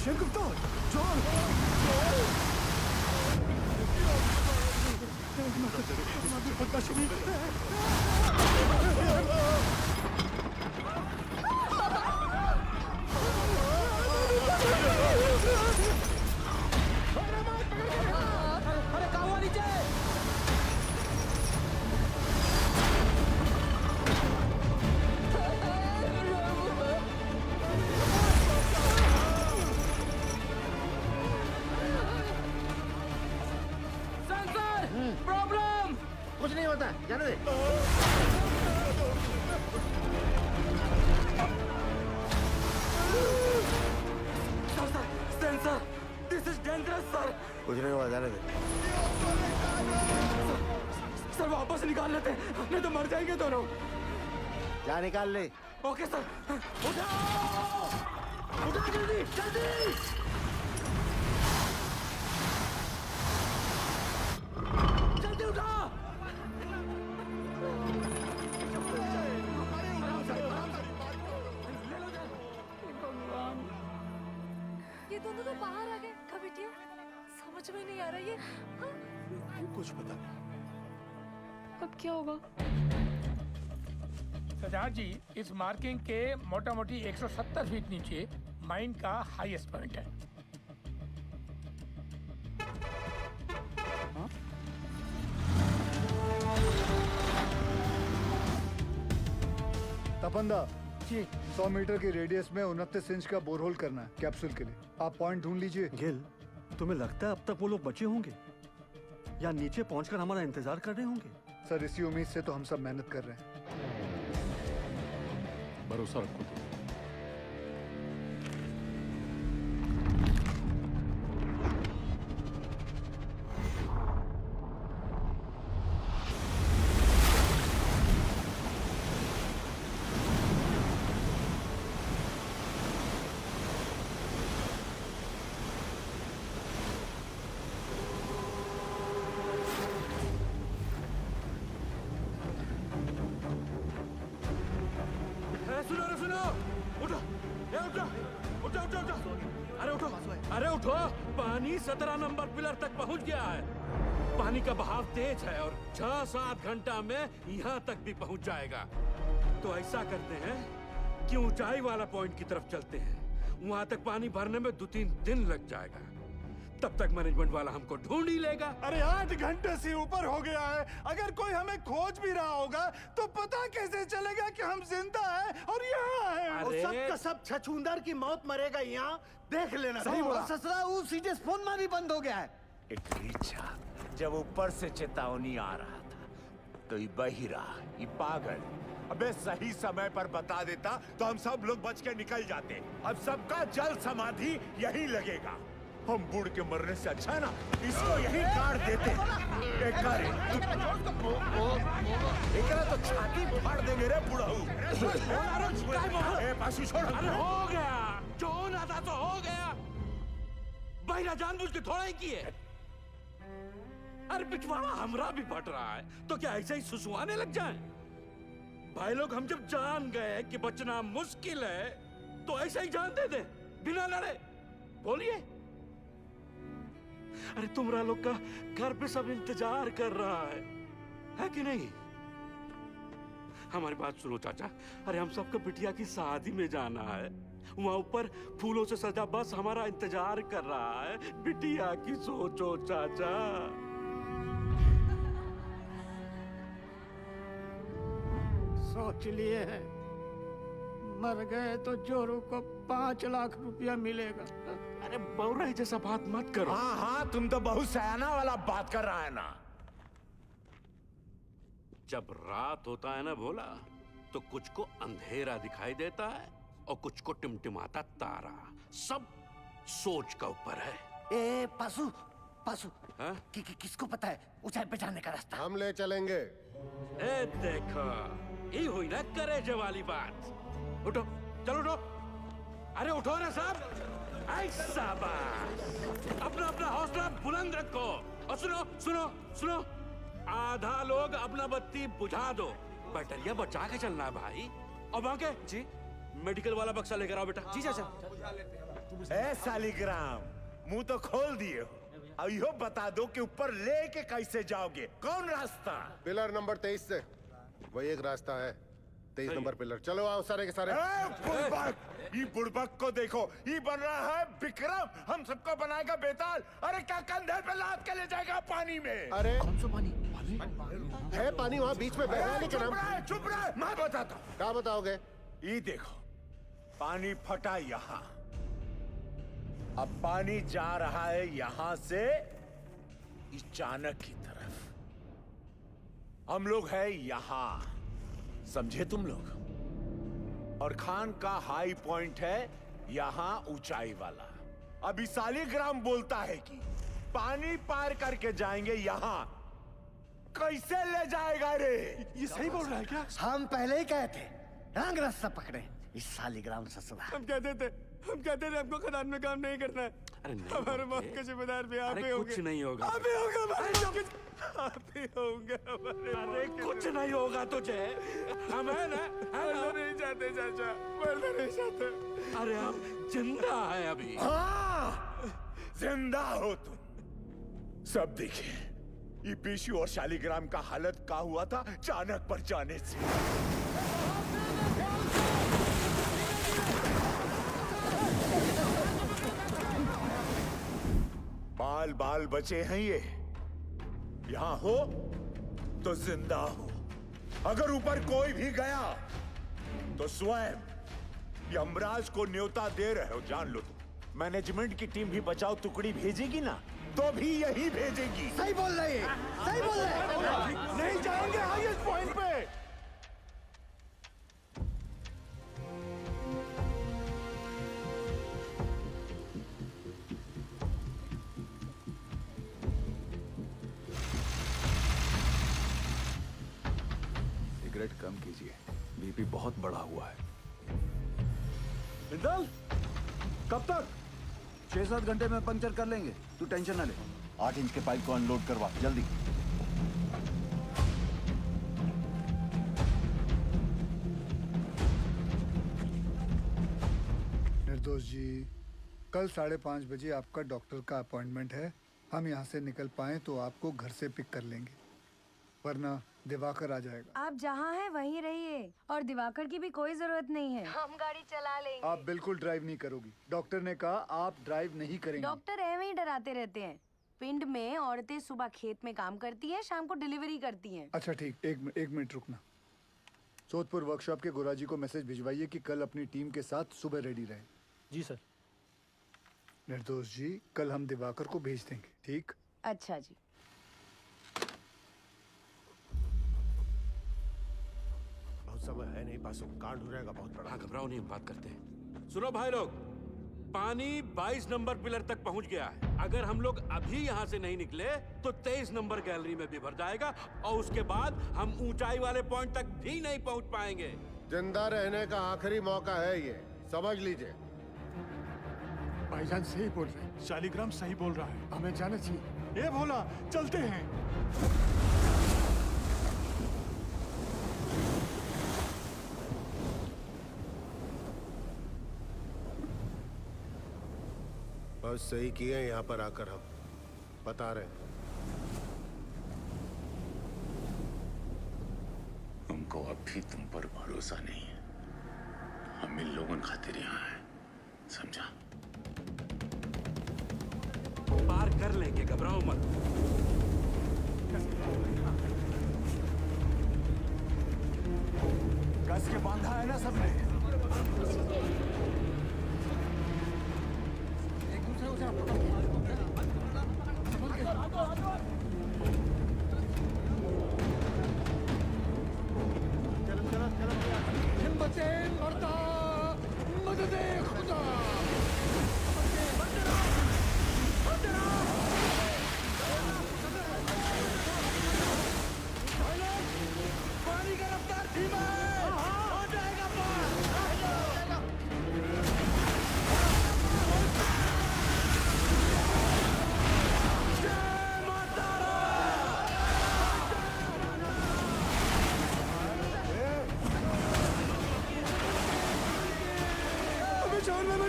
शेखुफ्तार, जॉन, अरे कहाँ नीचे? प्रॉब्लम कुछ नहीं होता, जाने दे। Sensor, this is dangerous sir. कुछ नहीं हुआ, जाने दे। सर वापस निकाल लेते हैं, नहीं तो मर जाएंगे दोनों। जा निकाल ले। Okay sir. उठाओ, उठाओ जल्दी जल्दी। जल्दी उठा। ये दोनों तो बाहर आ गए। कबिटिया, समझ में नहीं आ रहा ये। कुछ पता नहीं। अब क्या होगा? सरदार जी, इस मार्किंग के मोटा मोटी 170 फीट नीचे माइन का हाईएस्ट पॉइंट है। तपंदा जी 100 मीटर की रेडियस में 29 इंच का बोरहोल करना है कैप्सूल के लिए। आप पॉइंट ढूंढ लीजिए। गिल, तुम्हें लगता है अब तक वो लोग बचे होंगे या नीचे पहुंचकर हमारा इंतजार कर रहे होंगे? सर इसी उम्मीद से तो हम सब मेहनत कर रहे हैं। भरोसा रखो तुम। सुनो उठो, उठो, उठो, उठो, उठो, अरे उठो, अरे उठो, पानी 17 नंबर पिलर तक पहुंच गया है। पानी का बहाव तेज है और 6-7 घंटा में यहाँ तक भी पहुंच जाएगा। तो ऐसा करते हैं कि ऊंचाई वाला पॉइंट की तरफ चलते हैं। वहां तक पानी भरने में 2-3 दिन लग जाएगा। तब तक मैनेजमेंट वाला हमको ढूंढ ही लेगा। अरे 8 घंटे से ऊपर हो गया है। अगर कोई हमें खोज भी रहा होगा तो पता कैसे चलेगा कि हम जिंदा हैं और यहाँ हैं? और सब का सब छछूंदर की मौत मरेगा यहाँ, देख लेना। सही बोला। ससुरा वो सीधे फोन मारी बंद हो गया है। इट्रीचा जब ऊपर से चेतावनी आ रहा था तो ये बहिरा, ये पागल अबे सही समय पर बता देता तो हम सब लोग बच के निकल जाते। अब सबका जल समाधि यही लगेगा। हम बूढ़ के मरने से अच्छा है ना इसको यही काट देते। एकरा तो छाती फाड़ देंगे रे बुढ़ाऊ। पासू छोड़। अरे हो गया, जो होना था तो हो गया। बहिरा जानबूझ के थोड़ा ही किए। अरे पिछवाड़ा हमरा भी फट रहा है तो क्या ऐसे ही सुसुआने लग जाएं? भाई लोग हम जब जान गए कि बचना मुश्किल है तो ऐसे ही जान दे दे बिना लड़े। बोलिए। अरे तुमरा लोग का घर पे सब इंतजार कर रहा है कि नहीं? हमारी बात सुनो चाचा। अरे हम सबको बिटिया की शादी में जाना है। वहां ऊपर फूलों से सजा बस हमारा इंतजार कर रहा है। बिटिया की सोचो चाचा। सोच लिए हैं, मर गए तो जोरू को 5 लाख रुपया मिलेगा। अरे बौरा जैसा बात मत करो। हाँ हाँ तुम तो बहुत सयाना वाला बात कर रहा है ना। जब रात होता है ना भोला तो कुछ को अंधेरा दिखाई देता है और कुछ को टिमटिमाता तारा। सब सोच का ऊपर है। ए पासू पासू हाँ? किसको पता है ऊंचाई पे जाने का रास्ता? हम ले चलेंगे। ए देखो ये हुई ना करेजे वाली बात। उठो, चलो उठो। अरे उठो ना साहब। ऐसा बात। अपना अपना हौसला बुलंद रखो। और सुनो सुनो सुनो, आधा लोग अपना बत्ती बुझा दो। बैटरिया बचा के चलना है भाई। और बाके जी मेडिकल वाला बक्सा लेकर आओ बेटा। जी चाचा। ए सालीग्राम मुंह तो खोल दिए हो। अब यो बता दो कि ऊपर लेके कैसे जाओगे? कौन रास्ता? पिलर नंबर 23 से वही एक रास्ता है। 23 नंबर पिलर। चलो आओ सारे के सारे। ये बुड़बक को देखो, ये बन रहा है विक्रम। हम सबको बनाएगा बेताल। अरे क्या कंधे पे लाद के ले जाएगा पानी में? अरे कौन सा पानी? है पानी वहाँ बीच में बह रहा है। चुप रहे, मैं बताता हूँ। क्या बताओगे? ये देखो पानी फटा यहाँ। अब पानी जा रहा है यहाँ से इस चाणक की तरफ। हम लोग है यहाँ, समझे तुम लोग? और खान का हाई पॉइंट है यहाँ ऊंचाई वाला। अभी सालीग्राम बोलता है कि पानी पार करके जाएंगे यहाँ। कैसे ले जाएगा रे? ये सही बोल रहा है क्या? हम पहले ही कहे थे रंग रास्ता पकड़े इस सालीग्राम ससुरा। हम कहते थे हमको खदान में काम नहीं करना है। अरे नहीं हमारे मौत के जिम्मेदार भी आप ही होंगे। कुछ नहीं होगा। आप ही होंगे हमारे मौत के। आप ही होंगे हमारे। अरे कुछ नहीं होगा तुझे। हम है ना? मरना नहीं चाहते चाचा, मरना नहीं चाहते। अरे हम जिंदा है अभी। हाँ जिंदा हो तुम। सब देखिए ये पीशू और शालीग्राम का हालत क्या हुआ था चाणक पर जाने से। बाल बाल बचे हैं ये। यहाँ हो तो जिंदा हो। अगर ऊपर कोई भी गया तो स्वयं यमराज को न्योता दे रहे हो, जान लो तुम। मैनेजमेंट की टीम भी बचाओ टुकड़ी भेजेगी ना, तो भी यही भेजेगी। सही बोल रहे हैं, सही बोल रहे हैं। नहीं जाएंगे हाईएस्ट पॉइंट पे। सिगरेट कम कीजिए, बीपी बहुत बढ़ा हुआ है। बिंदल, कब तक? 6-7 घंटे में पंक्चर कर लेंगे, तू टेंशन ना ले। 8 इंच के पाइप को अनलोड करवा जल्दी। निर्दोष जी, कल 5:30 बजे आपका डॉक्टर का अपॉइंटमेंट है। हम यहाँ से निकल पाए तो आपको घर से पिक कर लेंगे, वरना दिवाकर आ जाएगा। आप जहाँ हैं वहीं रहिए और दिवाकर की भी कोई जरूरत नहीं है, हम गाड़ी चला लेंगे। आप बिल्कुल ड्राइव नहीं करोगी, डॉक्टर ने कहा आप ड्राइव नहीं करेंगे। डॉक्टर ऐਵੇਂ ही डराते रहते हैं। पिंड में औरतें सुबह खेत में काम करती हैं, शाम को डिलीवरी करती हैं। अच्छा ठीक, एक मिनट रुकना। सोदपुर वर्कशॉप के गोराजी को मैसेज भिजवाइए कि कल अपनी टीम के साथ सुबह रेडी रहे। जी सर। निर्दोष जी, कल हम दिवाकर को भेज देंगे, ठीक? अच्छा जी। बहुत समय है नहीं, पासों कांड हो जाएगा बहुत बड़ा। हाँ, घबराओ नहीं, हम बात करते हैं। सुनो भाई लोग, पानी 22 नंबर पिलर तक पहुंच गया है। अगर हम लोग अभी यहाँ से नहीं निकले तो 23 नंबर गैलरी में भी भर जाएगा और उसके बाद हम ऊंचाई वाले पॉइंट तक भी नहीं पहुंच पाएंगे। जिंदा रहने का आखिरी मौका है ये, समझ लीजिए। भाईजान सही बोल रहे हैं, शालिग्राम सही बोल रहा है, हमें जाना चाहिए। ये भोला, चलते हैं। बस सही किए यहाँ पर आकर हम बता रहे हैं। हमको अब भी तुम पर भरोसा नहीं है। हम इन लोगों खातिर यहाँ हैं, समझा? पार कर लेंगे, घबराओ मत। कस के बांधा है ना सबने। हिम्मते मर्दा, मददे खुदा। पानी का रफ्तार धीमा है, हो जाएगा पार।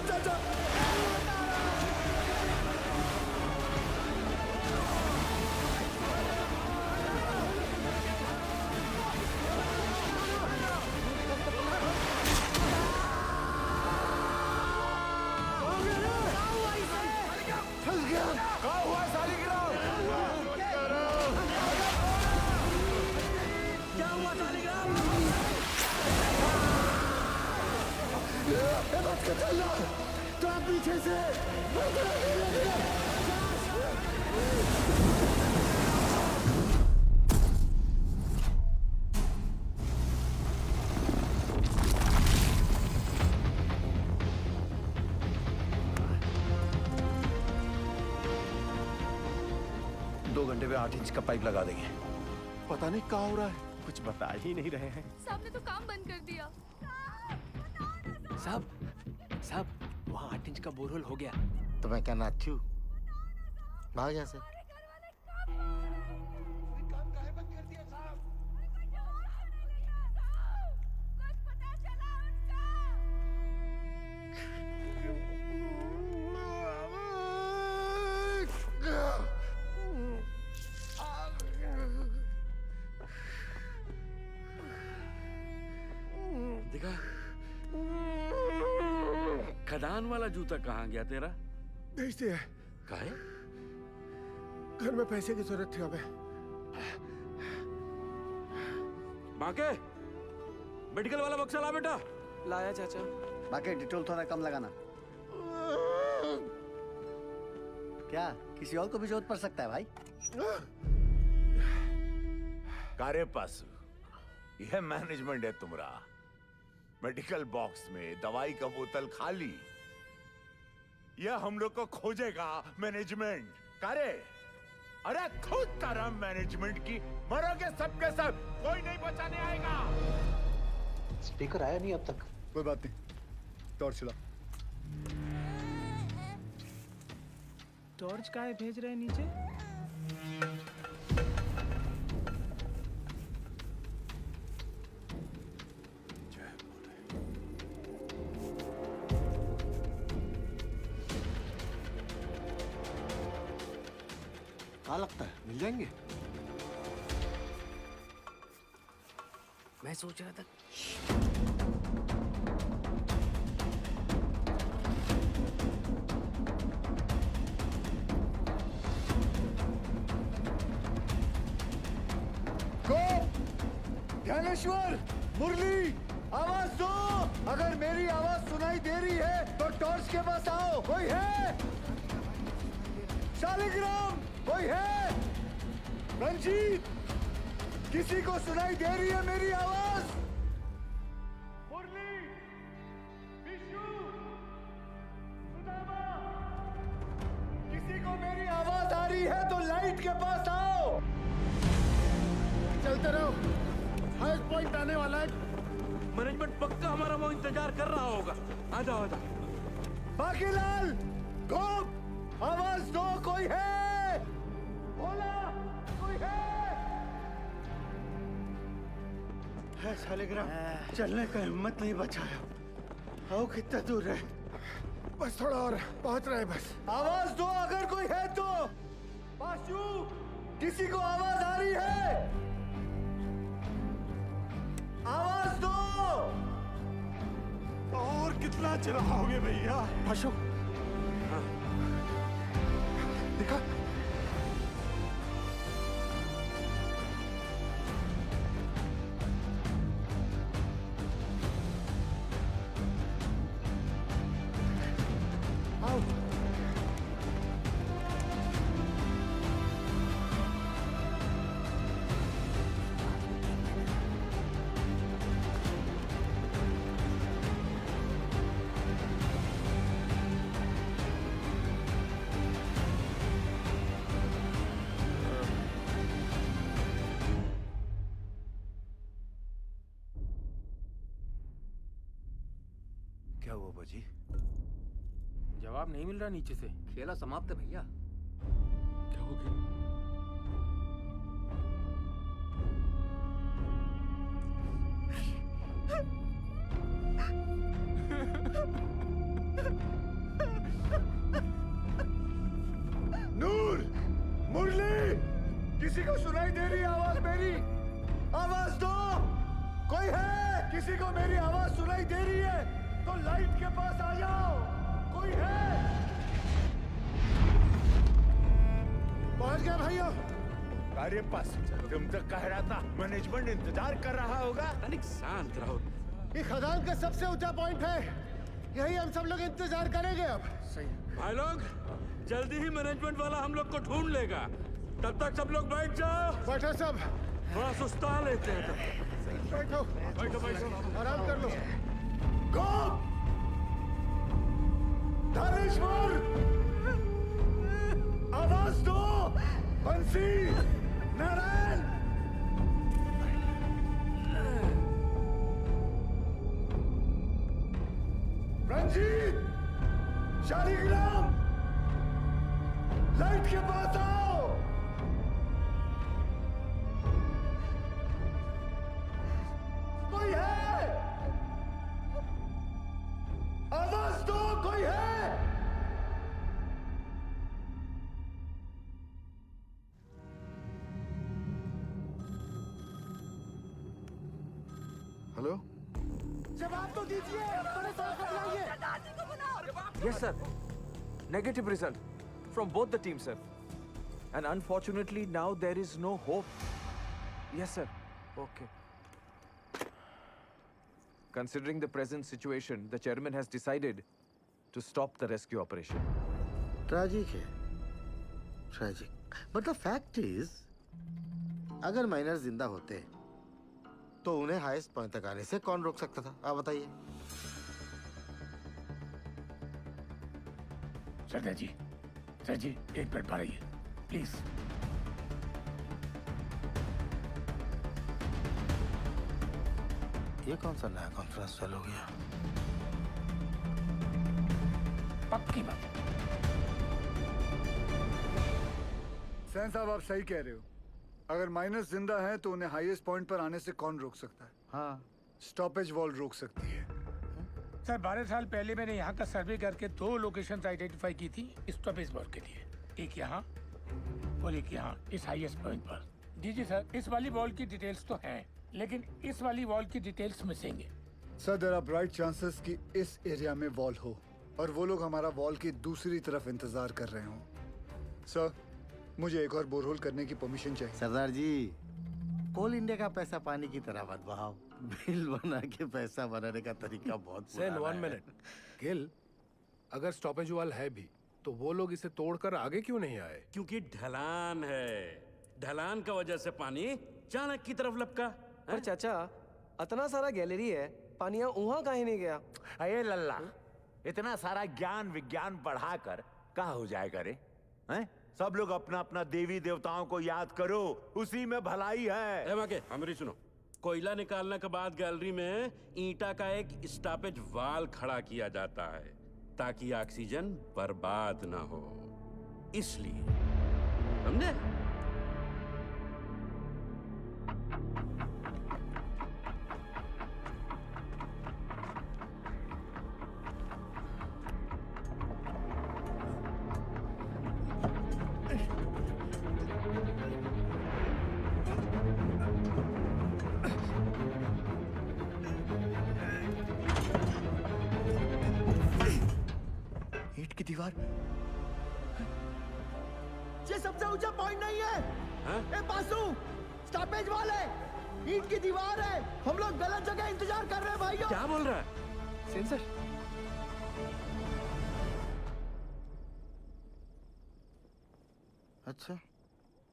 चाचा, 2 घंटे में 8 इंच का पाइप लगा देंगे। पता नहीं क्या हो रहा है, कुछ बता ही नहीं रहे हैं। साहब ने तो काम बंद कर दिया। साहब, वहाँ 8 इंच का बोरहोल हो गया। तो मैं क्या नाचू? भाग यहाँ से। देखा, खदान वाला जूता कहाँ गया तेरा? भेज दिया। काहे? घर में पैसे की जरूरत थी हमें। बाके, मेडिकल वाला बक्सा ला बेटा। लाया चाचा। बाकी डिटोल थोड़ा कम लगाना। क्या किसी और को भी जरूरत पड़ सकता है भाई? कारे पासु, यह मैनेजमेंट है तुम्हारा। मेडिकल बॉक्स में दवाई का बोतल खाली, यह हम लोग को खोजेगा मैनेजमेंट। कारे, अरे खुद तरह मैनेजमेंट की मरोगे सबके सब, कोई नहीं बचाने आएगा। स्पीकर आया नहीं अब तक। कोई बात नहीं, टॉर्च चला। टॉर्च काहे भेज रहे हैं नीचे? क्या लगता है मिल जाएंगे? मैं सोच रहा था ज्ञानेश्वर, मुरली, आवाज दो। अगर मेरी आवाज सुनाई दे रही है तो टॉर्च के पास आओ। कोई है? शालिग्राम, कोई है? रंजीत, किसी को सुनाई दे रही है मेरी आवाज? मुरली, विशु, सुदामा, किसी को मेरी आवाज आ रही है तो लाइट के पास आओ। चलते रहो, हाईएस्ट पॉइंट आने वाला है। मैनेजमेंट पक्का हमारा वो इंतजार कर रहा होगा। आ जाओ आ जाओ। बाकीलाल, गोप, आवाज दो। कोई है? भोला, कोई है शालिग्राम, चलने का हिम्मत नहीं बचाया। आओ कितना दूर है? बस थोड़ा और, पहुंच रहे बस। आवाज दो अगर कोई है तो। पाशु, किसी को आवाज आ रही है? आवाज दो। और कितना चिल्लाओगे भैया? पाशु, दिखा। आओ। क्या हुआ बाजी? जवाब नहीं मिल रहा नीचे से। खेला समाप्त है भैया। क्या हो गया? नूर, मुरली, किसी को सुनाई दे रही है आवाज मेरी? आवाज दो। कोई है? किसी को मेरी आवाज सुनाई दे रही है तो लाइट के पास आ जाओ। कोई है? पहुंच गया भैया। अरे पास, तुम तो कह रहा था मैनेजमेंट इंतजार कर रहा होगा। तनिक शांत रहो। ये खदान का सबसे ऊंचा पॉइंट है, यही हम सब लोग इंतजार करेंगे अब। सही। भाई लोग, जल्दी ही मैनेजमेंट वाला हम लोग को ढूंढ लेगा। तब तक सब लोग बैठ जाओ। बैठो सब। थोड़ा सुस्ता लेते हैं तब। बैठो बैठो बैठो, आराम कर लो। गोप, धनेश्वर, आवाज दो। बंसी, नारायण, रंजीत, शालिग्राम, लाइट के पास आओ। कोई है? आवाज दो। कोई है? हेलो, जवाब तो दीजिए, बड़े साहब को बुलाइए। Yes, sir. Negative result from both the teams, sir. And unfortunately, now there is no hope. Yes, sir. Okay. Considering the present situation, the chairman has decided to stop the rescue operation. Tragic है, tragic. But the fact is, अगर miner जिंदा होते तो उन्हें highest point तक आने से कौन रोक सकता था? आप बताइए। सर जी, एक मिनट पढ़िए प्लीज। ये कौन सा नया कॉन्फ्रेंस चालू हो गया? पक्की बात। सैन साहब, आप सही कह रहे हो। अगर माइनस जिंदा है तो उन्हें हाईएस्ट पॉइंट पर आने से कौन रोक सकता है? हाँ, स्टॉपेज वॉल रोक सकती है। सर 12 साल पहले मैंने यहाँ का सर्वे करके 2 लोकेशंस आइडेंटिफाई की थी स्टॉपेज वॉल के लिए, एक यहाँ और एक यहाँ इस हाईएस्ट पॉइंट पर। जी सर, इस वाली वॉल की डिटेल्स तो हैं, लेकिन इस वाली वॉल की डिटेल्स मिसिंग है। Sir, there are bright chances कि इस एरिया में वॉल हो और वो लोग हमारा वॉल की दूसरी तरफ इंतजार कर रहे हों। सर, मुझे एक और बोरहोल करने की परमिशन चाहिए। सरदार जी, कोल इंडिया का पैसा पानी की तरह मत बहाओ। बिल बना के पैसा बनाने का तरीका बहुत सेन, 1 मिनट। गिल, अगर स्टॉपेज वॉल है भी तो वो लोग इसे तोड़कर आगे क्यों नहीं आए? क्योंकि ढलान है, ढलान का वजह से पानी चाणक की तरफ लपका। पर चाचा, इतना सारा गैलरी है, पानी वहाँ काहे नहीं गया? अये लल्ला, इतना सारा ज्ञान विज्ञान बढ़ाकर कहाँ हो जाएगा रे? हैं? सब लोग अपना अपना देवी देवताओं को याद करो, उसी में भलाई है। हमारी सुनो, कोयला निकालने के बाद गैलरी में ईंटा का एक स्टॉपेज वाल खड़ा किया जाता है ताकि ऑक्सीजन बर्बाद ना हो, इसलिए। समझे? ईंट की दीवार, ये सबसे ऊंचा पॉइंट नहीं है। ए बासु, स्टॉपेज वॉल है, ईंट की दीवार है। हम लोग गलत जगह इंतजार कर रहे हैं भाइयों। क्या बोल रहा है? सेंसर। अच्छा,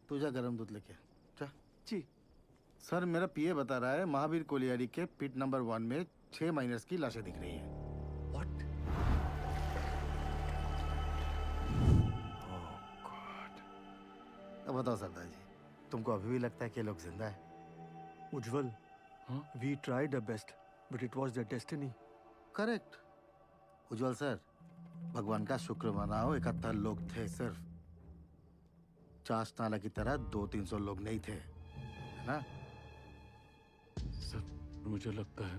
तू जा गरम दूध लेके जा। जी सर, मेरा पीए बता रहा है महावीर कोलियारी के पिट नंबर 1 में 6 माइनर्स की लाशें दिख रही हैं। अब बताओ सरदार जी, तुमको अभी भी लगता है कि ये लोग जिंदा है? Ujjwal, we tried the best but it was the destiny. Correct Ujjwal sir, भगवान का शुक्र मनाओ, 71 लोग थे सिर्फ। चाश नाला की तरह 200-300 लोग नहीं थे, है ना? सर, मुझे लगता है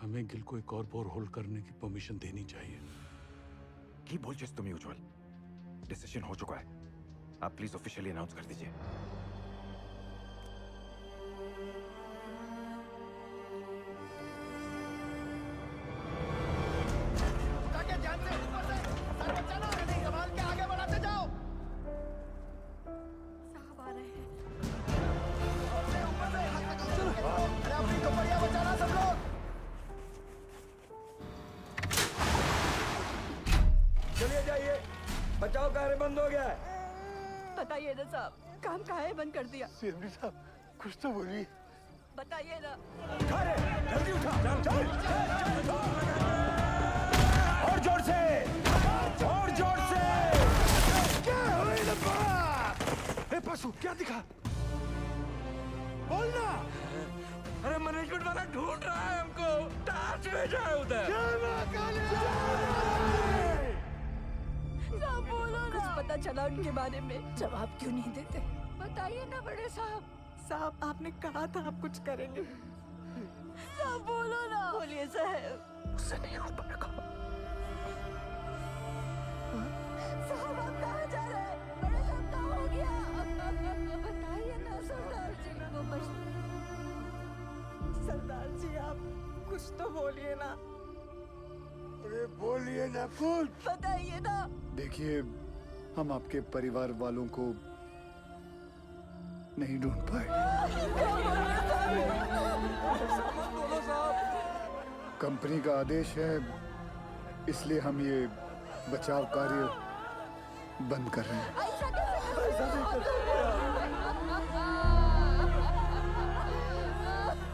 हमें गिल को एक और बोरहोल करने की परमिशन देनी चाहिए। की बोल जिस तुम्हें उज्जवल, डिसीजन हो चुका है। आप प्लीज ऑफिशियली अनाउंस कर दीजिए। ध्यान से, ऊपर से, सर बचाना, संभाल के आगे बढ़ाते जाओ। साहब आ रहे हैं। ऊपर से, अरे अपनी कपड़ियां बचाना सब लोग। चलिए जाइए, बचाव कार्य बंद हो गया है। बताइए ना साहब, काम काहे बंद कर दिया? सीएमडी साहब, कुछ तो बोलिए। बताइए ना। जल्दी उठा, चल, और जोर से, और जोर से। क्या हुई लपा? ए पशु, क्या दिखा? बोलना। अरे मैनेजमेंट वाला ढूंढ रहा है हमको, टार्च भेजा है उधर। साहब बोलो ना। कुछ पता चला उनके बारे में? जवाब क्यों नहीं देते? बताइए ना बड़े साहब। साहब, आपने कहा था आप कुछ करेंगे। साहब बोलो ना। बोलिए साहब। उससे नहीं हो पाएगा। साहब, आप कहाँ जा रहे हैं? बड़े साहब, क्या हो गया? बताइए ना सरदार जी को। बस सरदार जी, आप कुछ तो बोलिए ना। अरे बोलिए ना कुछ। बताइए ना। देखिए, हम आपके परिवार वालों को नहीं ढूंढ पाए। कंपनी का आदेश है, इसलिए हम ये बचाव कार्य बंद कर रहे हैं।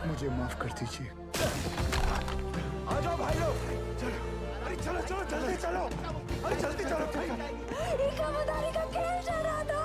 मुझे माफ कर दीजिए। आ जाओ भाई लोग, चलो, अरे चलो चलो जल्दी चलो, अरे जल्दी चलो भाई। इकामदारी का खेल चल रहा था।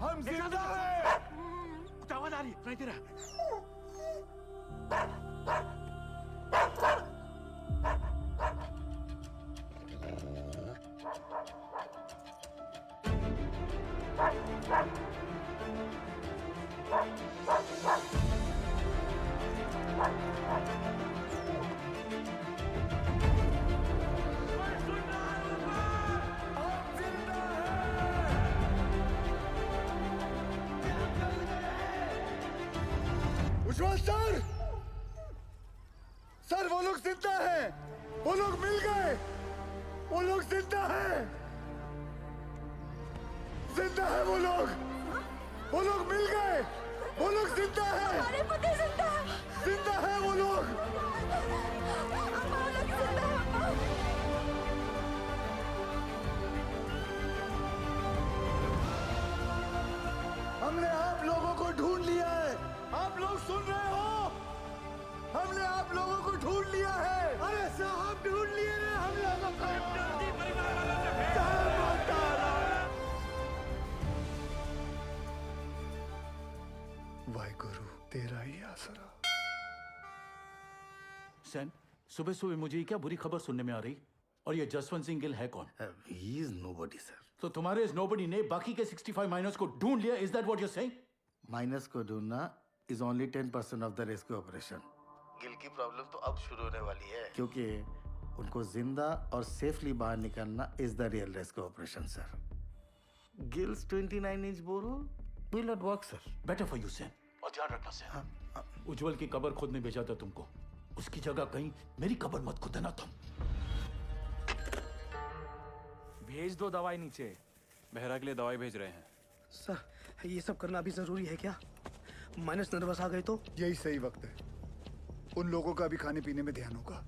हम जिंदा हैं। आवाज आ रही है, नहीं रहा। उज्जवल सर, सर वो लोग जिंदा हैं, वो लोग मिल गए, वो लोग जिंदा हैं, जिंदा है वो लोग मिल गए, वो लोग जिंदा हैं, हमारे पति जिंदा है, जिंदा है वो लोग। हमने आप लोगों को ढूंढ लिया है, आप लोग सुन रहे हो? हमने आप लोगों को ढूंढ लिया है। अरे साहब ढूंढ लिए रे हम लोगों को। वाहिगुरु तेरा ही आसरा। सैन, सुबह सुबह मुझे क्या बुरी खबर सुनने में आ रही? और ये जसवंत सिंह गिल है कौन? He is nobody, sir. तो तुम्हारे इस नोबडी ने बाकी के 65 माइनर्स को ढूंढ लिया, is that what you are saying? Miners को ढूंढना is only 10% of the rescue operation. Gill की प्रॉब्लम तो अब शुरू होने वाली है, क्योंकि उनको जिंदा और सेफली बाहर निकालना is the real rescue operation, sir. Gil's 29-inch borehole will not work, sir. Better for you sane, और ध्यान रखना सैन। उज्जवल की कब्र खुद ने भेजा था तुमको, उसकी जगह कहीं मेरी कब्र मत खुदना तुम। भेज दो दवाई नीचे। बहरा के लिए दवाई भेज रहे हैं। सर ये सब करना अभी जरूरी है क्या? माइनस नर्वस आ गए तो? यही सही वक्त है, उन लोगों का भी खाने पीने में ध्यान होगा।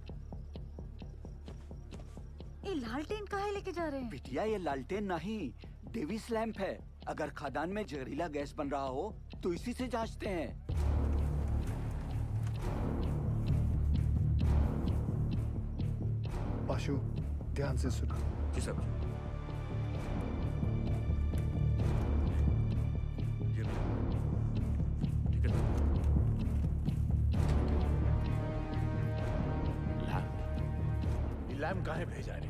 ये लालटेन काहे लेके जा रहे हैं? बिटिया ये लालटेन नहीं, डेविस लैंप है। अगर खदान में जहरीला गैस बन रहा हो तो इसी से जांचते हैं। पाशु ध्यान से सुना। जी सर। लैम्प काहे भेजा रे?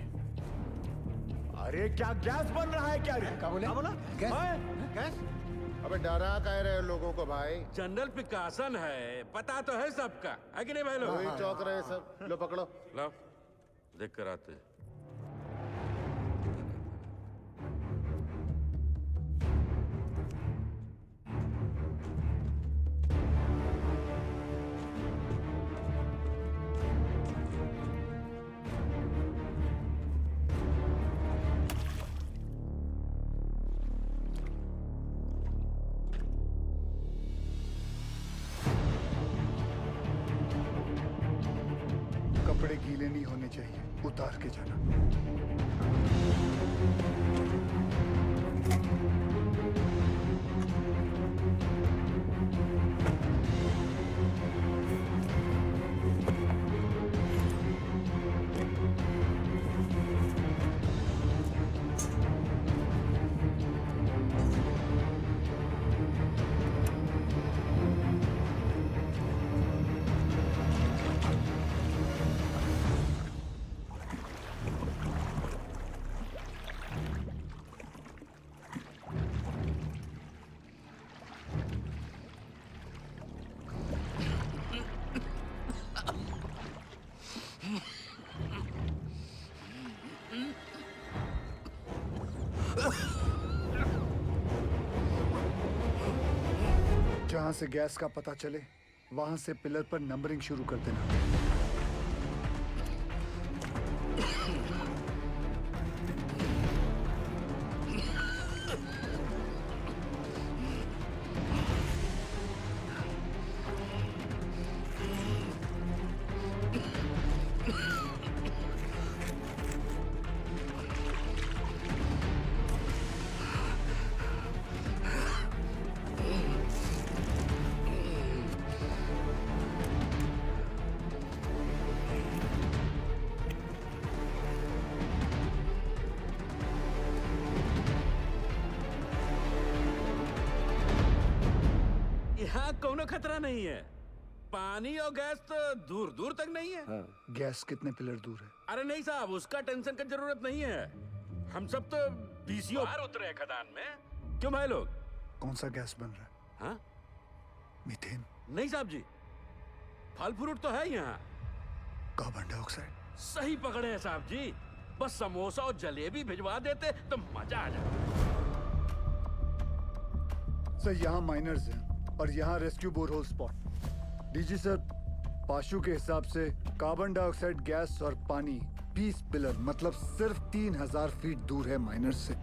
अरे क्या गैस बन रहा है क्या रे? क्या बोला? गैस? अबे डरा कह रहे हो लोगों को भाई? जनरल पिकासन है, पता तो है सबका, है कि नहीं भाई लोग? वही चौक रहे सब। लो पकड़ो। लो देख कर आते। चाहिए, उतार के जाना। जहां से गैस का पता चले वहां से पिलर पर नंबरिंग शुरू कर देना। यहाँ कोनो खतरा नहीं है। पानी और गैस तो दूर दूर तक नहीं है। गैस कितने पिलर दूर है? अरे नहीं साहब, उसका टेंशन की जरूरत नहीं है। हम सब तो बीसीओ बाहर उतरे हैं खदान में। क्यों भाई लोग? कौन सा गैस बन रहा है? हाँ? मीथेन? नहीं साहब जी, फल फ्रूट तो है यहाँ। Carbon dioxide? सही पकड़े हैं साहब जी। बस समोसा और जलेबी भिजवा देते तो मजा आ जाता। सर यहाँ माइनर्स हैं और यहाँ rescue borehole spot. DG sir, पाशु के हिसाब से कार्बन डाइऑक्साइड गैस और पानी 20 पिलर मतलब सिर्फ 3000 फीट दूर है माइनर्स से।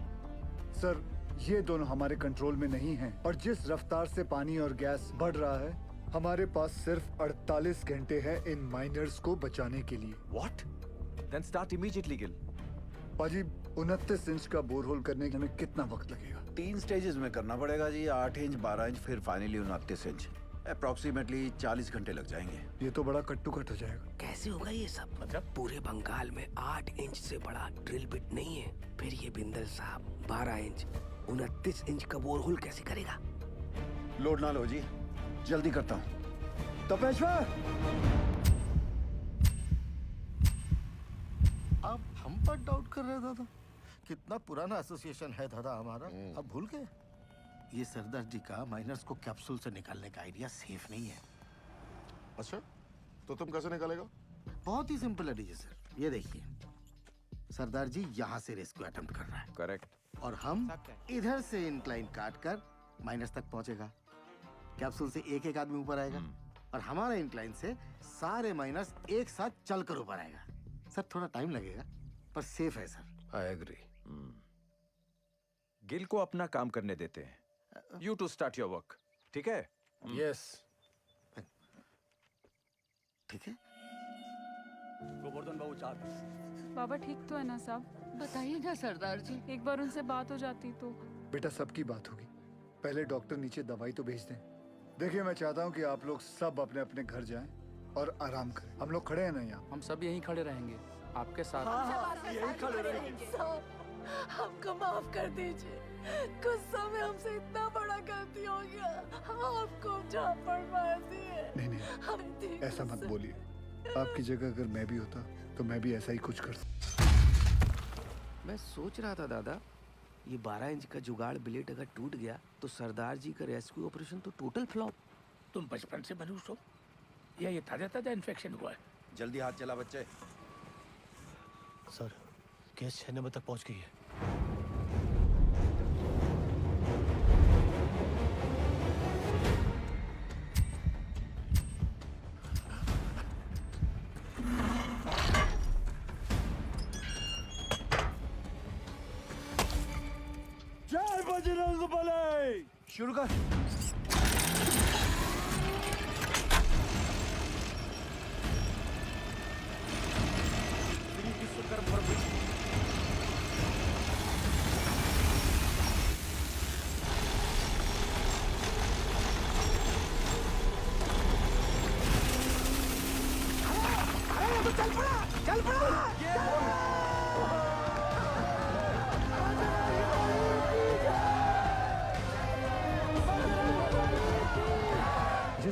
सर ये दोनों हमारे कंट्रोल में नहीं हैं और जिस रफ्तार से पानी और गैस बढ़ रहा है हमारे पास सिर्फ 48 घंटे हैं इन माइनर्स को बचाने के लिए। What? Then start immediately, Gil. पाजी 29 इंच का बोरहोल करने में कितना वक्त लगेगा? 3 स्टेजेस में करना पड़ेगा जी, 8 इंच, 12 इंच, फिर फाइनली 29 इंच। अप्रोक्सीमेटली 40 घंटे लग जाएंगे। ये तो बड़ा कट्टू कट हो जाएगा। कैसे होगा ये सब? मतलब पूरे बंगाल में 8 इंच से बड़ा ड्रिल बिट नहीं है। फिर ये बिंदल साहब 12 इंच 29 इंच का बोरहोल कैसे करेगा? लोड ना लो जी, जल्दी करता हूँ। तपेश्वर! आप हम पर डाउट कर रहे हैं दादा? कितना पुराना एसोसिएशन है दादा हमारा, अब भूल गए? ये सरदार जी का माइनर्स को कैप्सूल से निकालने का आइडिया सेफ नहीं है। अच्छा, तो तुम कैसे निकालेगा? बहुत ही सिंपल है डीजे सर, ये देखिए सरदार जी यहाँ से रेस्क्यू अटेम्प्ट कर रहा है। करेक्ट। और हम इधर से इंक्लाइन काट कर माइनस तक पहुंचेगा। कैप्सूल से एक एक आदमी ऊपर आएगा और हमारा इंक्लाइन से सारे माइनस एक साथ चलकर ऊपर आएगा। सर थोड़ा टाइम लगेगा पर सेफ है सर। I agree. गिल को अपना काम करने देते हैं। You to start your work. ठीक है? Yes. ठीक है। गोवर्धन बाबू 4 बाबा ठीक तो है ना साहब? बताइए ना सरदार जी, एक बार उनसे बात हो जाती तो। बेटा सबकी बात होगी, पहले डॉक्टर नीचे दवाई तो भेज दें। देखिए मैं चाहता हूँ कि आप लोग सब अपने अपने घर जाएं और आराम करें। हम लोग खड़े हैं ना यहाँ? हम सब यहीं खड़े रहेंगे आपके साथ। यही खड़े रहेंगे। हमको माफ कर दीजिए, गुस्सा में हमसे इतना बड़ा गलती हो गया, आपको झापड़ मार दिए। नहीं ऐसा मत बोलिए। आपकी जगह अगर मैं भी होता तो मैं भी ऐसा ही कुछ करता। मैं सोच रहा था दादा, ये 12 इंच का जुगाड़ ब्लेड अगर टूट गया तो सरदार जी का रेस्क्यू ऑपरेशन तो टोटल फ्लॉप। तुम बचपन से मनुष्य हो या ये ताजा ताजा इन्फेक्शन हुआ है? जल्दी हाथ चला बच्चे। सर केस 6 नंबर तक पहुंच गई है। जय बजरंग बली! शुरू कर।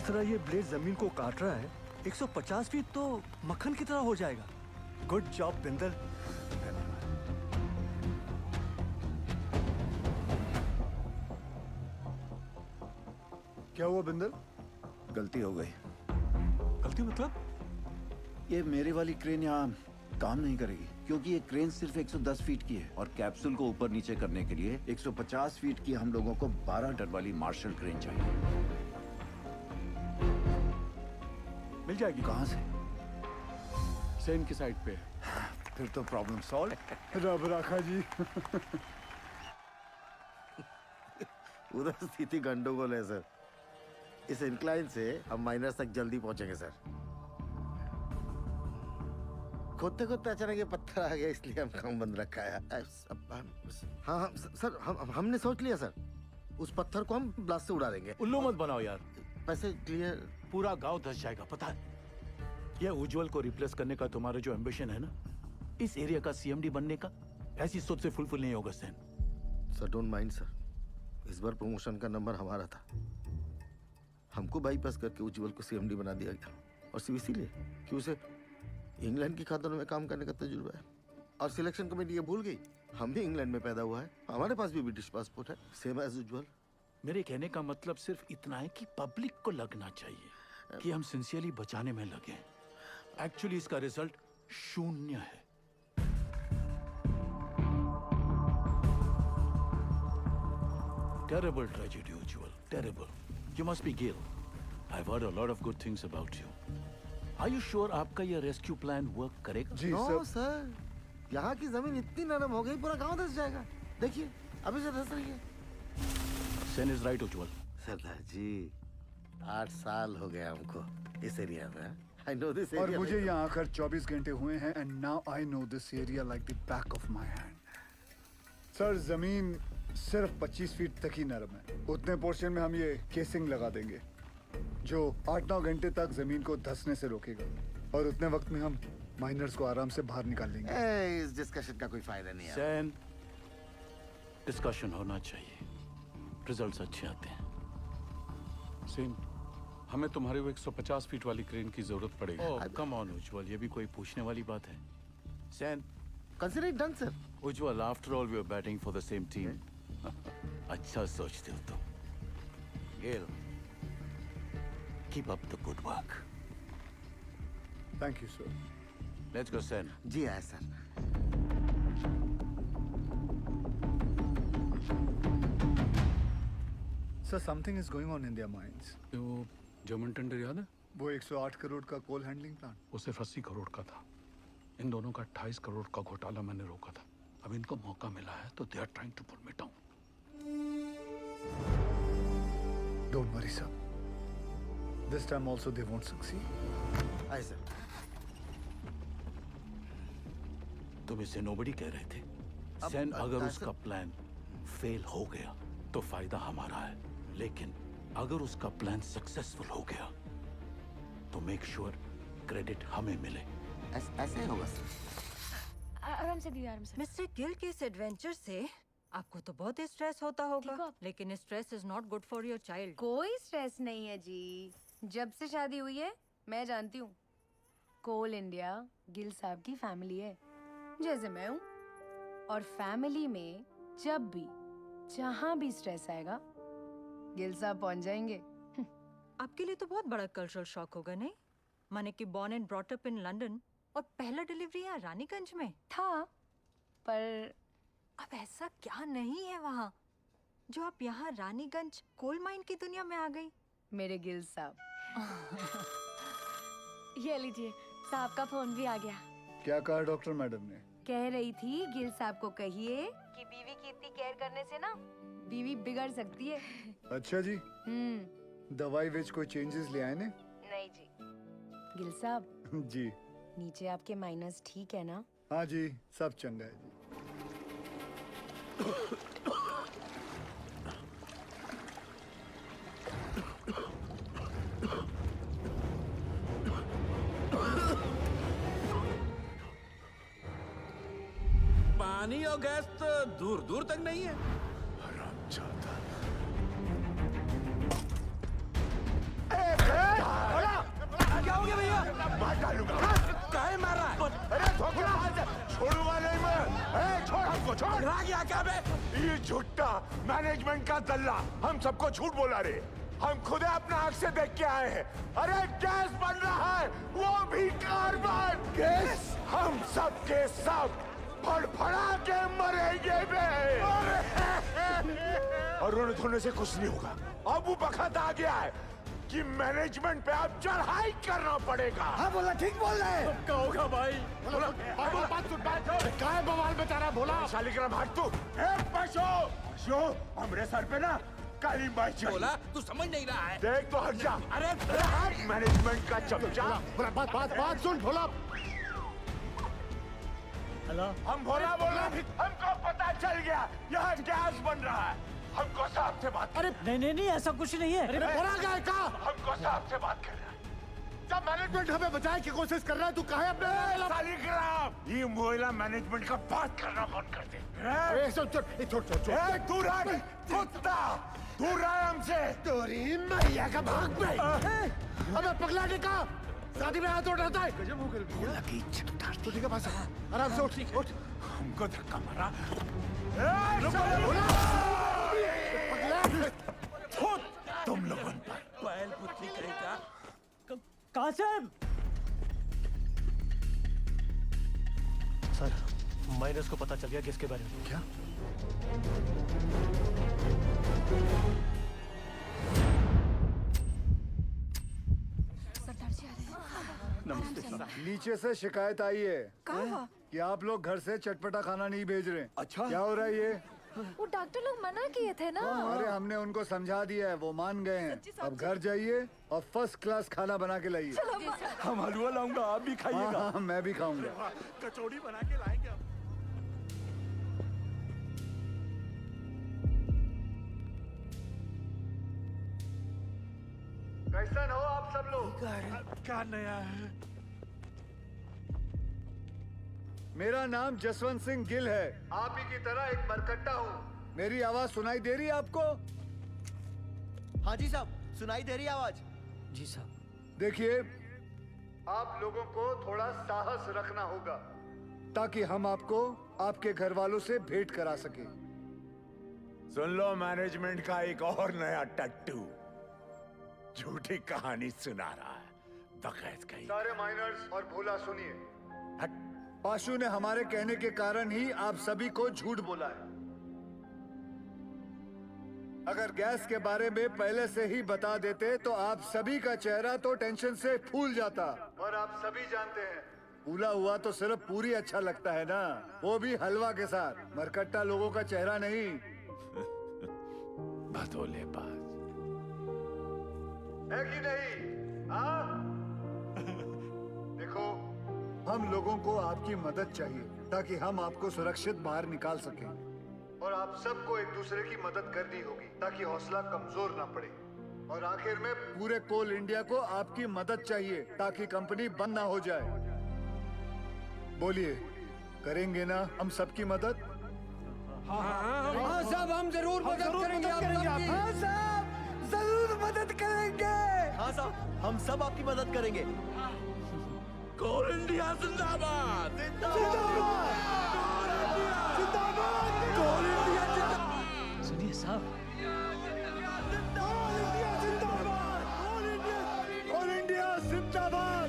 जिस तरह ये ब्लेड जमीन को काट रहा है 150 फीट तो मक्खन की तरह हो जाएगा। Good job Bindal. क्या हुआ बिंदल? गलती हो गई। गलती मतलब? ये मेरी वाली क्रेन यहाँ काम नहीं करेगी क्योंकि ये क्रेन सिर्फ 110 फीट की है और कैप्सूल को ऊपर नीचे करने के लिए 150 फीट की हम लोगों को 12 टन वाली मार्शल क्रेन चाहिए। मिल जाएगी। कहाँ से? सेन की साइड पे। फिर तो प्रॉब्लम सॉल्व। रब राखा जी। उधर स्थिति गंडोगोल है सर। इस इंक्लाइन से हम माइनस तक जल्दी पहुंचेंगे सर। खोदते खोदते अचानक ये पत्थर आ गया इसलिए हम काम बंद रखा है। हाँ हाँ सर हमने सोच लिया सर। उस पत्थर को हम ब्लास्ट से उड़ा देंगे। उल्लू मत बनाओ यार। पैसे क्लियर। पूरा गांव धस जाएगा पता है। यह उज्जवल को रिप्लेस करने का तुम्हारा जो एम्बिशन है ना, इस एरिया का सीएमडी बनने का, ऐसी सोच से फुलफिल नहीं होगा Sen. Sir don't mind sir, इस बार प्रमोशन का नंबर हमारा था। हमको बाईपास करके उज्जवल को सीएमडी बना दिया गया और सिर्फ इसीलिए कि उसे इंग्लैंड की खातों में काम करने का तजुर्बा है। और सिलेक्शन कमेटी ये भूल गई हम भी इंग्लैंड में पैदा हुआ है, हमारे पास भी ब्रिटिश पासपोर्ट है, सेम एज उज्जवल। मेरे कहने का मतलब सिर्फ इतना है कि पब्लिक को लगना चाहिए कि हम सिंसियरली बचाने में लगे। एक्चुअली इसका रिजल्ट 0 है। Terrible tragedy, Ujjwal. Terrible. You must be Gil. I've heard a lot of good things about you. Are you sure आपका ये रेस्क्यू प्लान वर्क करेगा? जी no, सर। यहाँ की जमीन इतनी नरम हो गई पूरा गांव धस जाएगा। देखिए अभी से धस रही है। Sen is right, Ujjwal. सरदार जी 8 साल हो गए हमको इस एरिया में। I know this और area मुझे यहाँ आकर 24 घंटे हुए हैं and now I know this area like the back of my hand. Sir जमीन सिर्फ 25 फीट तक ही नरम है। उतने पोर्शन में हम ये केसिंग लगा देंगे जो 8-9 घंटे तक जमीन को धंसने से रोकेगा और उतने वक्त में हम माइनर्स को आराम से बाहर निकाल लेंगे। इस डिस्कशन का कोई फायदा नहीं है। सेन, डिस्कशन होना चाहिए, रिजल्ट्स अच्छे आते हैं। सेन, हमें तुम्हारे वो 150 फीट वाली क्रेन की जरूरत पड़ेगी। ओह कम ऑन उज्जवल, ये भी कोई पूछने वाली बात है? Sen, consider it done sir. Ujjwal, after all we are batting for the same team. अच्छा सोचते हो तुम। Gale, keep up the good work. Thank you sir. Let's go Sen. जी आया sir. Sir something is going on in their minds. वो German tender याद है? वो 108 करोड़ का कोल हैंडलिंग प्लांट, वो सिर्फ 80 करोड़ का था। इन दोनों का 28 करोड़ का घोटाला मैंने रोका था। अब इनको मौका मिला है तो they are trying to pull me down. Don't worry sir, this time also they won't succeed. आए सर। तुम इसे नोबडी कह रहे थे। सेन, अगर उसका प्लान फेल हो गया तो फायदा हमारा है, लेकिन अगर उसका प्लान सक्सेसफुल हो गया तो मेक श्योर क्रेडिट हमें मिले। ऐसे होगा सर। आराम से दिया, आराम से। मिस्टर गिल के इस एडवेंचर से आपको तो बहुत स्ट्रेस होता होगा, लेकिन stress is not good for your child. कोई स्ट्रेस नहीं है जी। जब से शादी हुई है मैं जानती हूँ, कोल इंडिया गिल साहब की फैमिली है जैसे मैं हूँ। और फैमिली में जब भी जहाँ भी स्ट्रेस आएगा गिल साहब पहुँच जाएंगे। आपके लिए तो बहुत बड़ा कल्चरल शॉक होगा नहीं? माने कि born and brought up in London और पहला डिलीवरी यहाँ रानीगंज में था, पर अब ऐसा क्या नहीं है वहाँ जो आप यहाँ रानीगंज कोल माइन की दुनिया में आ गई? मेरे गिल साहब। ये लीजिए, साहब का फोन भी आ गया। क्या कहा डॉक्टर मैडम ने? कह रही थी गिल साहब को कहिए कि बीवी की इतनी केयर करने से ना बीवी बिगड़ सकती है। अच्छा जी। दवाई विच कोई चेंजेस ले आए ने? नहीं जी। गिल साहब जी। नीचे आपके माइनस ठीक है ना? हाँ जी, सब चंगा है जी। पानी और गैस तो दूर दूर तक नहीं है। हरामजादा। गया भैया? मार डालूंगा। काहे मार रहा है? अरे धोखेबाज, छोड़ूंगा नहीं मैं। छोड़ हमको, छोड़। रहा गया क्या बे? ये झूठा मैनेजमेंट का दल्ला हम सबको झूठ बोला रे। हम खुद अपना आंख से देख के आए हैं। अरे गैस बन रहा है, वो भी कार्बन गैस। हम सब के सब फड़फड़ा के मरेंगे बे। और रोने धोने से कुछ नहीं होगा। अब वो वक्त आ गया है कि मैनेजमेंट पे अब चढ़ाई करना पड़ेगा। हाँ बोला, ठीक बोल रहे हैं। क्या होगा भाई? बोला, बात सुन, बात सुन। काय बवाल में तेरा बोला? शालिग्राम भाग तू। पशु, हमरे सर पे ना काली माई चढ़ी। बोला तू समझ नहीं रहा है। देख तो हट जा। अरे मैनेजमेंट का चमचा। बात सुन भोला। हेलो, हम भोला बोला, हमको पता चल गया यहाँ गैस बन रहा है। हमको साहब से बात। अरे नहीं ऐसा कुछ नहीं है। अरे भोला गए का? हमको साहब से बात करना है। जब मैनेजमेंट हमें बचाने की कोशिश कर रहा है, तू कहे अपने शालिग्राम। ये मोहल्ला मैनेजमेंट का बात करना बंद कर दे। तू रहा कुत्ता, दूर रहा हमसे। तोरी मैया का भाग पे। अबे पगला निका, शादी में हाथ उठाता है। गजब हो गया की छटकार। तू ठीक है पास? आराम से उठ। हमको धक्का मारा। तुम लोगों पर बैल पुत्री कहेगा। कासिम सर, माइनस को पता चल गया किसके बारे में। क्या? नमस्ते सर। नीचे से शिकायत आई है कि आप लोग घर से चटपटा खाना नहीं भेज रहे। अच्छा, क्या हो रहा है ये? वो डॉक्टर लोग मना किए थे ना। अरे हमने उनको समझा दिया है, वो मान गए हैं। अब घर जाइए और फर्स्ट क्लास खाना बना के लाइए। हम हलवा लाऊंगा, आप भी खाइएगा। हाँ, मैं भी खाऊंगा। कचौड़ी बना के लाएंगे हम। कैसा हो आप सब लोग? क्या नया है? मेरा नाम जसवंत सिंह गिल है। आप ही की तरह एक मरकट्टा हूँ। मेरी आवाज सुनाई दे रही है आपको? हाँ जी साहब, सुनाई दे रही है आवाज। जी साहब। देखिए, आप लोगों को थोड़ा साहस रखना होगा ताकि हम आपको आपके घर वालों से भेंट करा सके। सुन लो, मैनेजमेंट का एक और नया टट्टू झूठी कहानी सुना रहा है। बकैत कहीं। सारे माइनर्स और भोला सुनिए। पाशु ने हमारे कहने के कारण ही आप सभी को झूठ बोला है। अगर गैस के बारे में पहले से ही बता देते तो आप सभी का चेहरा तो टेंशन से फूल जाता। और आप सभी जानते हैं, फूला हुआ तो सिर्फ पूरी अच्छा लगता है ना, वो भी हलवा के साथ। मरकट्टा लोगों का चेहरा नहीं। भदोले बाज है कि नहीं? हाँ? देखो, हम लोगों को आपकी मदद चाहिए ताकि हम आपको सुरक्षित बाहर निकाल सकें। और आप सबको एक दूसरे की मदद करनी होगी ताकि हौसला कमजोर ना पड़े। और आखिर में पूरे कोल इंडिया को आपकी मदद चाहिए ताकि कंपनी बंद ना हो जाए। बोलिए, करेंगे ना हम सबकी मदद? हाँ साहब, हम जरूर मदद करेंगे। हाँ साहब, जरूर मदद करेंगे। हाँ साहब, हम सब आपकी मदद करेंगे। कोल इंडिया जिंदाबाद। सुनिए साहब, ऑल इंडिया जिंदाबाद।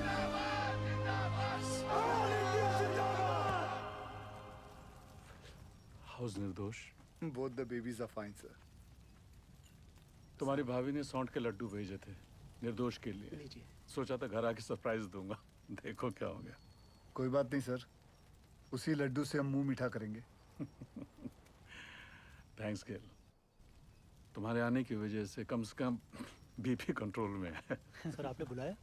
हाउस निर्दोष। Both the babies are fine sir. तुम्हारी भाभी ने सौंठ के लड्डू भेजे थे निर्दोष के लिए। सोचा था घर आके सरप्राइज दूंगा, देखो क्या हो गया। कोई बात नहीं सर, उसी लड्डू से हम मुंह मीठा करेंगे। थैंक्स गिल, तुम्हारे आने की वजह से कम बीपी कंट्रोल में है। सर आपने बुलाया?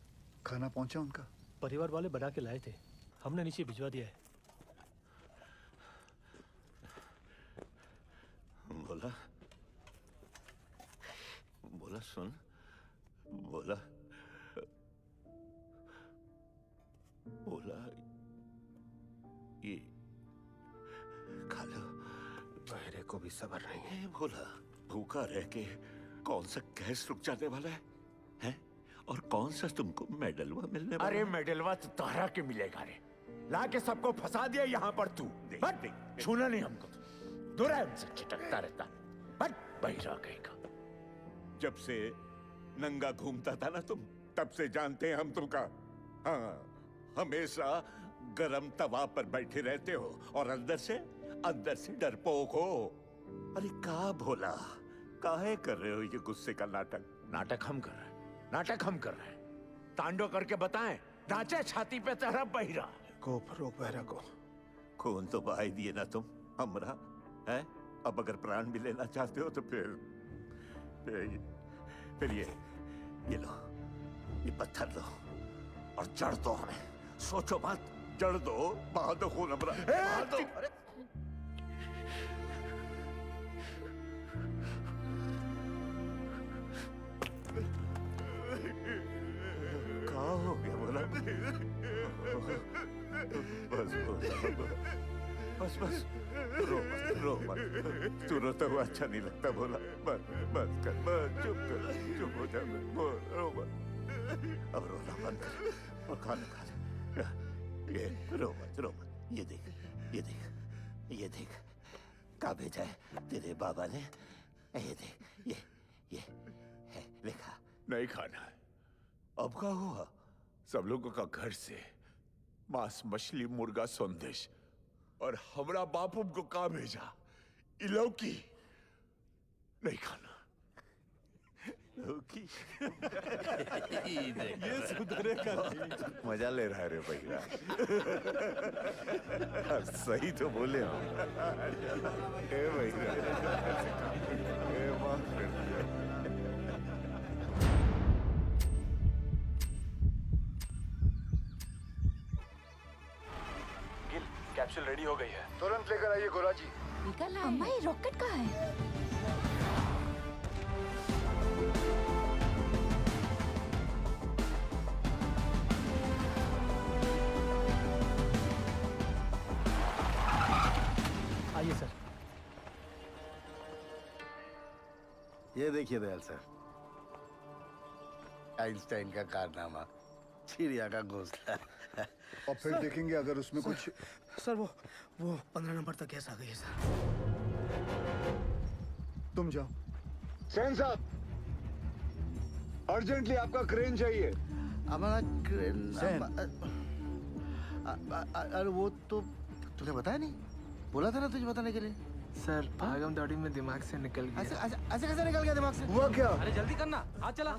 खाना पहुंचा उनका? परिवार वाले बना के लाए थे, हमने नीचे भिजवा दिया है। बोला बोला सुन, बोला बोला ये खा लो। मेरे को भी सब्र नहीं है। बोला भूखा रह के कौन सा गैस रुक जाने वाला है? हैं? और कौन सा तुमको मेडलवा मिलने वाला? अरे मेडलवा तो तारा के मिलेगा रे। लाके सबको फंसा दिया यहाँ पर तू। हट, छूना नहीं हमको। दूर है हमसे, छिटकता रहता। हट, बहिरा कहेगा। जब से नंगा घूमता था ना तुम, तब से जानते हैं हम तुमका। हाँ, हमेशा गरम तवा पर बैठे रहते हो और अंदर से डरपोक हो। अरे का भोला, काहे कर रहे हो ये गुस्से का नाटक? नाटक हम कर रहे हैं, नाटक हम कर रहे हैं। तांडव करके बताएं, नाचे छाती पे तेरा बहिरा। रोक बहरा को। खून तो बहा ही दिए ना तुम हमरा, है? अब अगर प्राण भी लेना चाहते हो तो फिर ये लो, ये पत्थर लो और जड़ दो हमें। सोचो मत, जड़ दो, बहा दो खून हमरा, बहा दो। क्या हो गया बोला? बस रो मत। तू रोता हुआ अच्छा नहीं लगता बोला। बस चुप हो जा, रो मत। अब रोना बंद कर और खाना खा ले। ये रो मत। ये देख क्या भेजा है तेरे बाबा ने। ये देख, ये है, लिखा। नहीं खाना है। अब क्या हुआ? सब लोगों का घर से मांस, मछली, मुर्गा, संदेश, और हमरा बापू को कहा भेजा? इलौकी नहीं खाना। लौकी ये सुधरे का मजा ले रहा है रे भैया। सही तो बोले हो। ए भैया, माफ कर दिया। कैप्सूल रेडी हो गई है। तुरंत लेकर आइए गोरा जी। निकल आए। अम्मा, ये रॉकेट कहाँ है? आइए सर। ये देखिए दयाल सर, आइंस्टाइन का कारनामा, चिड़िया का घोंसला। और फिर देखेंगे अगर उसमें कुछ। सर वो 15 नंबर तक गैस आ गई है सर। तुम जाओ। सेन साहब, अर्जेंटली आपका क्रेन चाहिए। हमारा क्रेन। अरे वो तो तुझे बताया नहीं, बोला था ना तुझे बताने के लिए। सर, भागम दौड़ी में दिमाग से निकल गया। ऐसे कैसे निकल गया दिमाग से? हुआ क्या? अरे जल्दी करना, हाथ चला।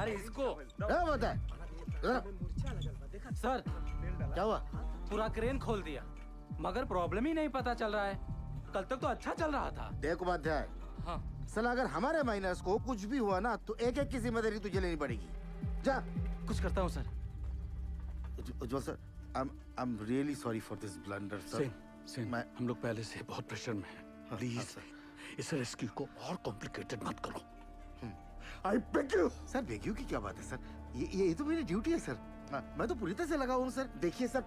अरे इसको क्या बता है? सर, क्या हुआ? पूरा क्रेन खोल दिया, मगर प्रॉब्लम ही नहीं पता चल रहा है। कल तक तो अच्छा चल रहा था। देख उपाध्याय, हाँ सर, अगर हमारे माइनस को कुछ भी हुआ ना तो एक की जिम्मेदारी तुझे लेनी पड़ेगी। जा। कुछ करता हूँ sir. Ujjwal sir, I am really sorry for this blunder sir. हम लोग पहले से बहुत प्रेशर में हैं। प्लीज इस रेस्क्यू को और कॉम्प्लिकेटेड मत करो। I beg you. Sir, beg you की क्या बात है सर? ये तो मेरी ड्यूटी है सर। मैं तो पूरी तरह से लगा हूँ सर। देखिए सर,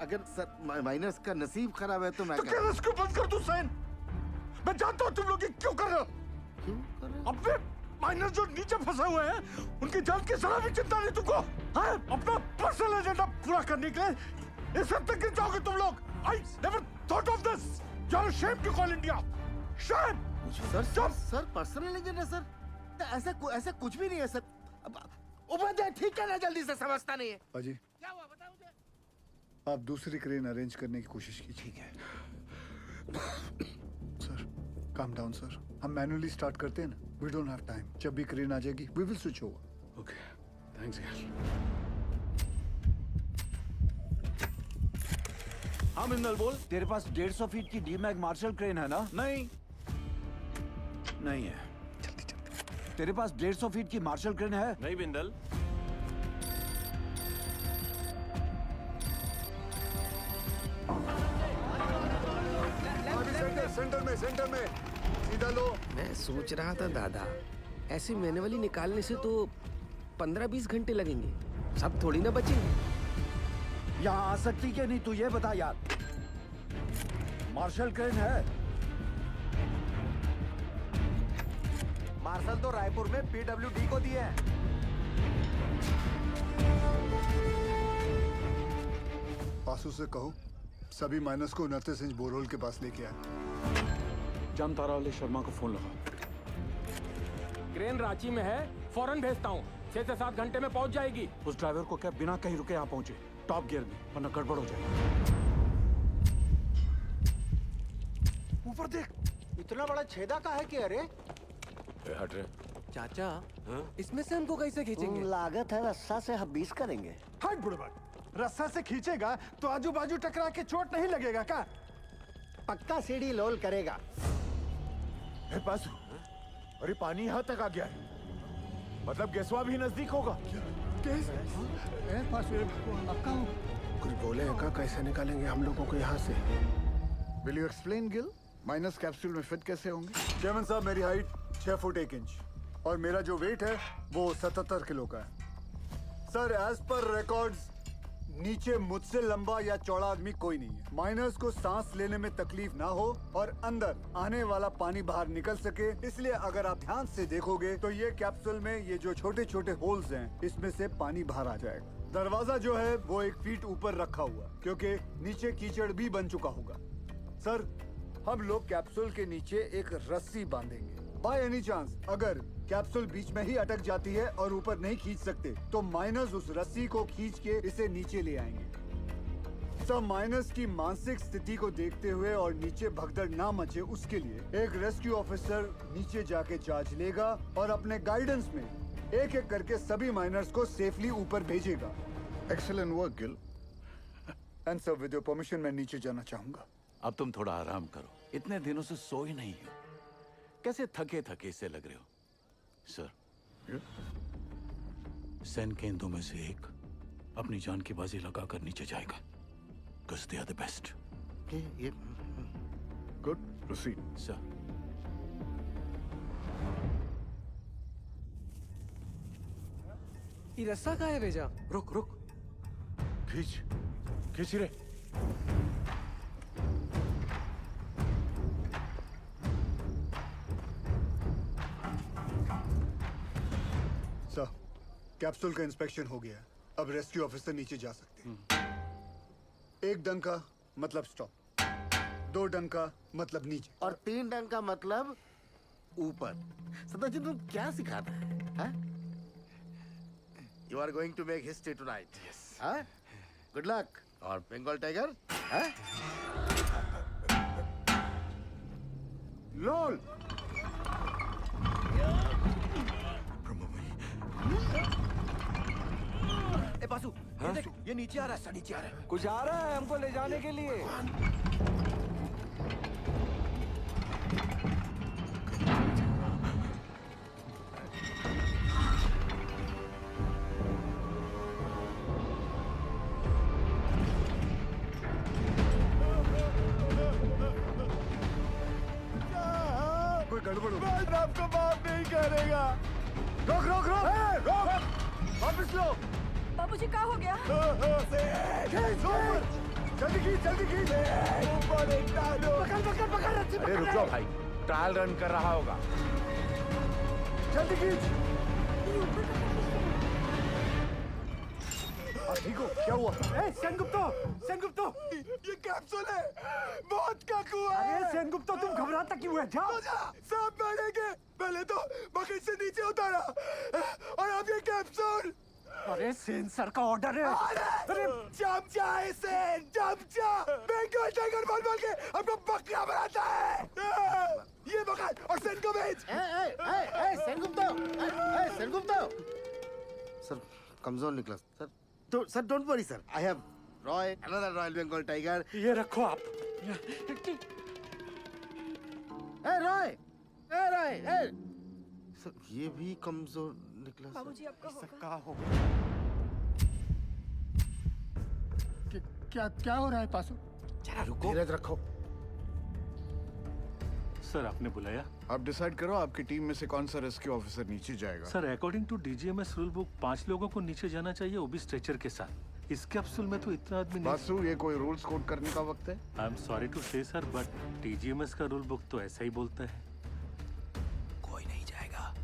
अगर सर माइनस का नसीब खराब है तो मैं क्या रेस्क्यू बंद कर दूं सेन? मैं जानता हूँ तुम लोग ये क्यों कर रहे हो। क्यों कर रहे हो? अपने माइनस जो नीचे फंसे हुए हैं उनकी जान की जरा भी चिंता नहीं तुमको? हाँ? अपना पर्सनल एजेंडा पूरा करने के लिए इस हद तक गिर जाओगे तुम लोग। I never thought of this. You're ashamed to call India. Shame. Sir personal agenda sir, ऐसा कुछ भी नहीं है सर। उपाध्याय ठीक है ना, जल्दी से समझता नहीं है। अजी, क्या हुआ बताओ मुझे। आप दूसरी क्रेन अरेंज करने की कोशिश कीजिए। ठीक है सर, काम डाउन सर। हम मैन्युअली स्टार्ट करते हैं ना। We don't have time. जब भी क्रेन आ जाएगी we will switch over. Okay, thanks यार। हाँ बिंदल बोल। तेरे पास 150 फीट की डीमैग मार्शल क्रेन है ना? नहीं है। तेरे पास 150 फीट की मार्शल क्रेन है? नहीं बिंदल। सेंटर में सीधा लो। मैं सोच रहा था दादा, ऐसे मैनुअली निकालने से तो 15-20 घंटे लगेंगे, सब थोड़ी ना बचेंगे। यहाँ आ सकती क्या नहीं तू ये बता यार। मार्शल क्रेन है? मार्शल तो रायपुर में PWD को दिए हैं। पासू से कहो सभी माइनस को 29 इंच बोरहोल के पास लेके आए। जामतारा वाले शर्मा को फोन लगा। क्रेन रांची में है, फौरन भेजता हूँ। 6 से 7 घंटे में पहुँच जाएगी। उस ड्राइवर को क्या बिना कहीं रुके यहाँ पहुंचे, टॉप गियर में, वरना गड़बड़ हो जाएगी। ऊपर देख, इतना बड़ा छेदा का है कि अरे हट रहे। चाचा इसमें से हमको कैसे खींचेंगे? लागत है रस्सा से हम 20 करेंगे। हट बुढ़बा, रस्सा से खींचेगा तो आजू बाजू टकरा के चोट नहीं लगेगा क्या? पक्का सीढ़ी लोल करेगा। पासू, अरे पानी यहाँ तक आ गया है, मतलब गैसवा भी नजदीक होगा। कुछ बोले का कैसे निकालेंगे हम लोगों को यहाँ से? Will you explain Gill? Minus capsule में फिट कैसे होंगे? चेयरमैन साहब, मेरी हाइट 6 फुट 1 इंच और मेरा जो वेट है वो 77 किलो का है। सर, एज पर रिकॉर्ड्स नीचे मुझसे लंबा या चौड़ा आदमी कोई नहीं है। माइनर्स को सांस लेने में तकलीफ ना हो और अंदर आने वाला पानी बाहर निकल सके, इसलिए अगर आप ध्यान से देखोगे तो ये कैप्सूल में ये जो छोटे छोटे होल्स हैं, इसमें से पानी बाहर आ जाएगा। दरवाजा जो है वो 1 फीट ऊपर रखा हुआ, क्योंकि नीचे कीचड़ भी बन चुका होगा। सर, हम लोग कैप्सूल के नीचे एक रस्सी बांधेंगे। बाय एनी चांस अगर कैप्सूल बीच में ही अटक जाती है और ऊपर नहीं खींच सकते, तो माइनर्स उस रस्सी को खींच के इसे नीचे ले आएंगे। सब माइनर्स की मानसिक स्थिति को देखते हुए और नीचे भगदड़ ना मचे, उसके लिए एक रेस्क्यू ऑफिसर नीचे जाके चार्ज लेगा और अपने गाइडेंस में एक एक करके सभी माइनर्स को सेफली ऊपर भेजेगा। Excellent work Gill. And sir, with your permission मैं नीचे जाना चाहूंगा। अब तुम थोड़ा आराम करो, इतने दिनों से सोए नहीं हो, कैसे थके थके से लग रहे हो। सर, सैन केंद्रों में से एक अपनी जान की बाजी लगाकर नीचे जाएगा। Because they are the best. Good. Proceed. Sir. ये रस्सा कहाँ है भेजा? रुक रुक, खींच रे। सर, कैप्सूल का इंस्पेक्शन हो गया है। अब रेस्क्यू ऑफिसर नीचे जा सकते हैं। 1 डंका मतलब स्टॉप, 2 डंका मतलब नीचे, और 3 डंका मतलब ऊपर। सदाजी, तुम क्या सिखाते हैं? You are going to make history tonight. Yes. Good luck. और बंगाल टाइगर? लोल। ए बासु, ये देख, ये नीचे आ रहा है, नीचे आ रहा है। कुछ आ रहा है हमको ले जाने के लिए। कोई गड़बड़ हो। मैं आपको माफ नहीं करेगा। रोक रोक रोक, रोक, वापस लो। बाबूजी, क्या हो गया? जल्दी खींच, जल्दी खींच। पकड़ पकड़ पकड़, रस्सी अरे रुक जाओ भाई, ट्रायल रन कर रहा होगा। जल्दी खींच। ठीक हो? क्या हुआ? सेनगुप्तो, ये कैप्सूल है, मौत का कुआं है। अरे सेनगुप्तो, तुम घबराता क्यों है? जाओ। सब मरेंगे। पहले तो बकेट से नीचे उतारा और अब ये कैप्सूल। अरे सेन सर का ऑर्डर है। अरे चमचा है सेन, चमचा। बंगाल टाइगर बोल बोल के हमको बकरा बनाता है। ये बकरा और सेन को भेज। सेनगुप्तो। सर, कमजोर निकला सर। तो sir, don't worry sir, I have Roy, another royal Bengal tiger. ये रखो आप। रॉय, सर, ये भी कमजोर निकला। बाबूजी, आपका कहाँ हो? क्या हो रहा है पासु? जरा रुको, धीरज रखो। सर, आपने बुलाया? आप डिसाइड करो आपकी टीम में से कौन सा रेस्क्यू ऑफिसर नीचे जाएगा। Sir, according to DGMS rule book 5 लोगों को नीचे जाना चाहिए, वो भी स्ट्रेचर के साथ। इस कैप्सूल में तो इतना आदमी नहीं। बासु, ये कोई रूल्स कोड करने का वक्त है? आई एम सॉरी टू से सर, बट डीजीएमएस का रूल बुक तो ऐसा ही बोलता है। कोई नहीं जाएगा।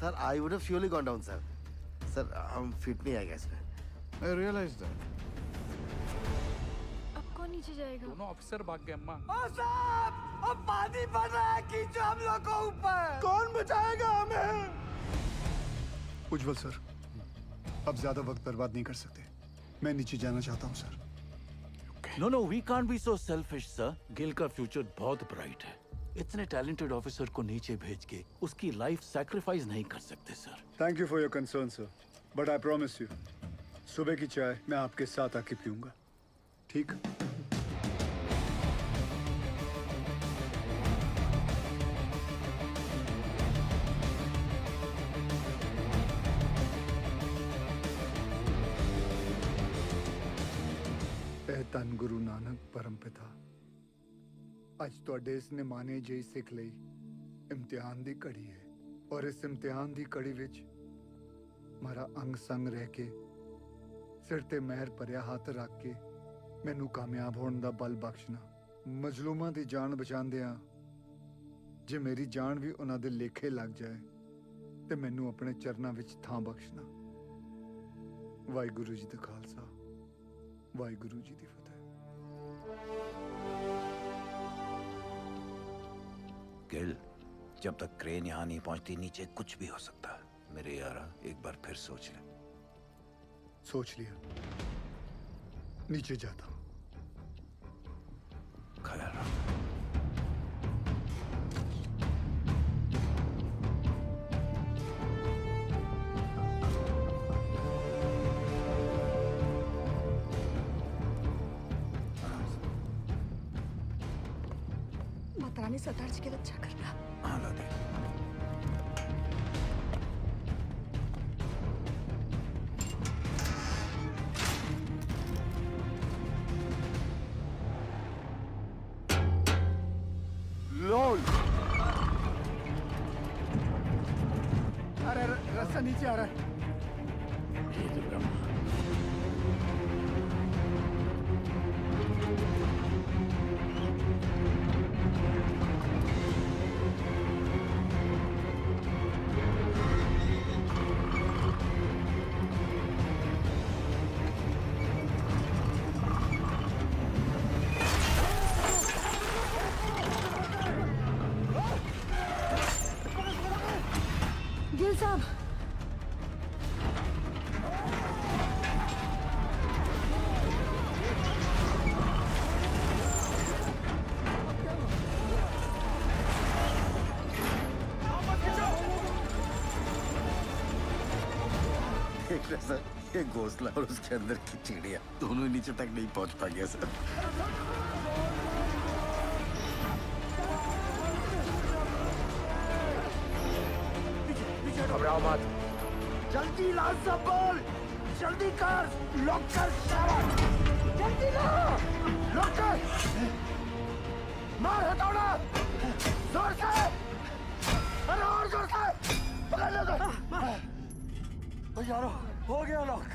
Sir I would have surely gone down sir. Sir हम फिट नहीं आएगा इसमें। I realize that. अब कौन नीचे जाएगा? दोनों ऑफिसर भाग गए अम्मा। ओ साहब, अब पानी बढ़ रहा है, खींचो हम लोग को ऊपर। कौन बचाएगा हमें? उज्जवल सर, अब ज्यादा वक्त बर्बाद नहीं कर सकते। मैं नीचे जाना चाहता हूँ sir. No no, we can't be so selfish sir. Gill का फ्यूचर बहुत ब्राइट है। इतने टैलेंटेड ऑफिसर को नीचे भेज के उसकी लाइफ सैक्रिफाइस नहीं कर सकते sir. Thank you for your concern sir, but I promise you सुबह की चाय मैं आपके साथ आके पीऊंगा, ठीक? ਧੰਨ ਗੁਰੂ ਨਾਨਕ ਪਰਮ ਪਿਤਾ, ਅੱਜ ਤੁਹਾਡੇ ਇਸ ਨਿਮਾਣੇ ਜਿਹੀ ਸਿੱਖ ਲਈ ਇਮਤਿਹਾਨ ਦੀ ਘੜੀ ਹੈ ਔਰ ਇਸ ਇਮਤਿਹਾਨ ਦੀ ਘੜੀ ਵਿੱਚ ਮਾਰਾ ਅੰਗ ਸੰਗ ਰਹਿ ਕੇ ਸਿਰ ਤੇ ਮਹਿਰ ਭਰਿਆ ਹੱਥ ਰੱਖ ਕੇ ਮੈਨੂੰ ਕਾਮਯਾਬ ਹੋਣ ਦਾ ਬਲ ਬਖਸ਼ਣਾ। ਮਜ਼ਲੂਮਾਂ ਦੀ ਜਾਨ ਬਚਾਉਂਦਿਆਂ ਜੇ ਮੇਰੀ ਜਾਨ ਵੀ ਉਹਨਾਂ ਦੇ ਲੇਖੇ ਲੱਗ ਜਾਏ ਤੇ ਮੈਨੂੰ ਆਪਣੇ ਚਰਨਾਂ ਵਿੱਚ ਥਾਂ ਬਖਸ਼ਣਾ। ਵਾਹਿਗੁਰੂ ਜੀ ਦਾ ਖਾਲਸਾ, ਵਾਹਿਗੁਰੂ ਜੀ ਦੀ ਫਤਿਹ। गिल, जब तक क्रेन यहाँ नहीं पहुंचती नीचे कुछ भी हो सकता है। मेरे यारा एक बार फिर सोच ले। सोच लिया, नीचे जाता हूँ। ख्याल रख। माता रानी सरदार जी की रक्षा करना। हाँ लादे। लोल। अरे रास्ता नीचे आ रहा है। गिल साहब, देख रहे सर, ये घोंसला और उसके अंदर की चिड़िया दोनों नीचे तक नहीं पहुंच पाएंगे सर। घबराओ मत। जल्दी ला सब बोल, जल्दी कर, लॉक कर शाबाश, जल्दी ला, लॉक कर, मार हथौड़ा, जोर से, अरे और जोर से, पकड़ लो तो। यारो, हो गया लॉक।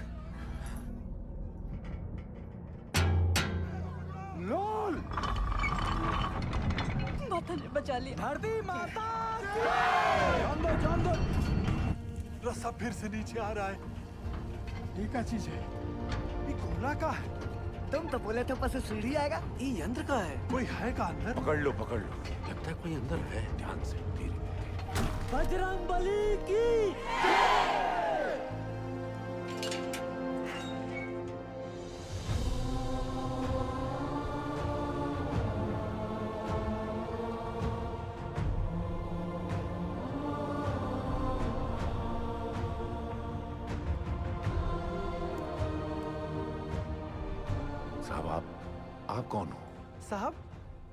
लोल, माता ने बचा लिया। धरती माता जान दो। रास्ता फिर से नीचे आ रहा है। ये क्या चीज है? ये कोला का है। तुम तो बोले थे ऊपर से सीढ़ी आएगा। ये यंत्र का है। कोई है का अंदर? पकड़ लो पकड़ लो, लगता है कोई अंदर है। ध्यान से, धीरे। बजरंग बली की साहब, आप कौन हो? साहब,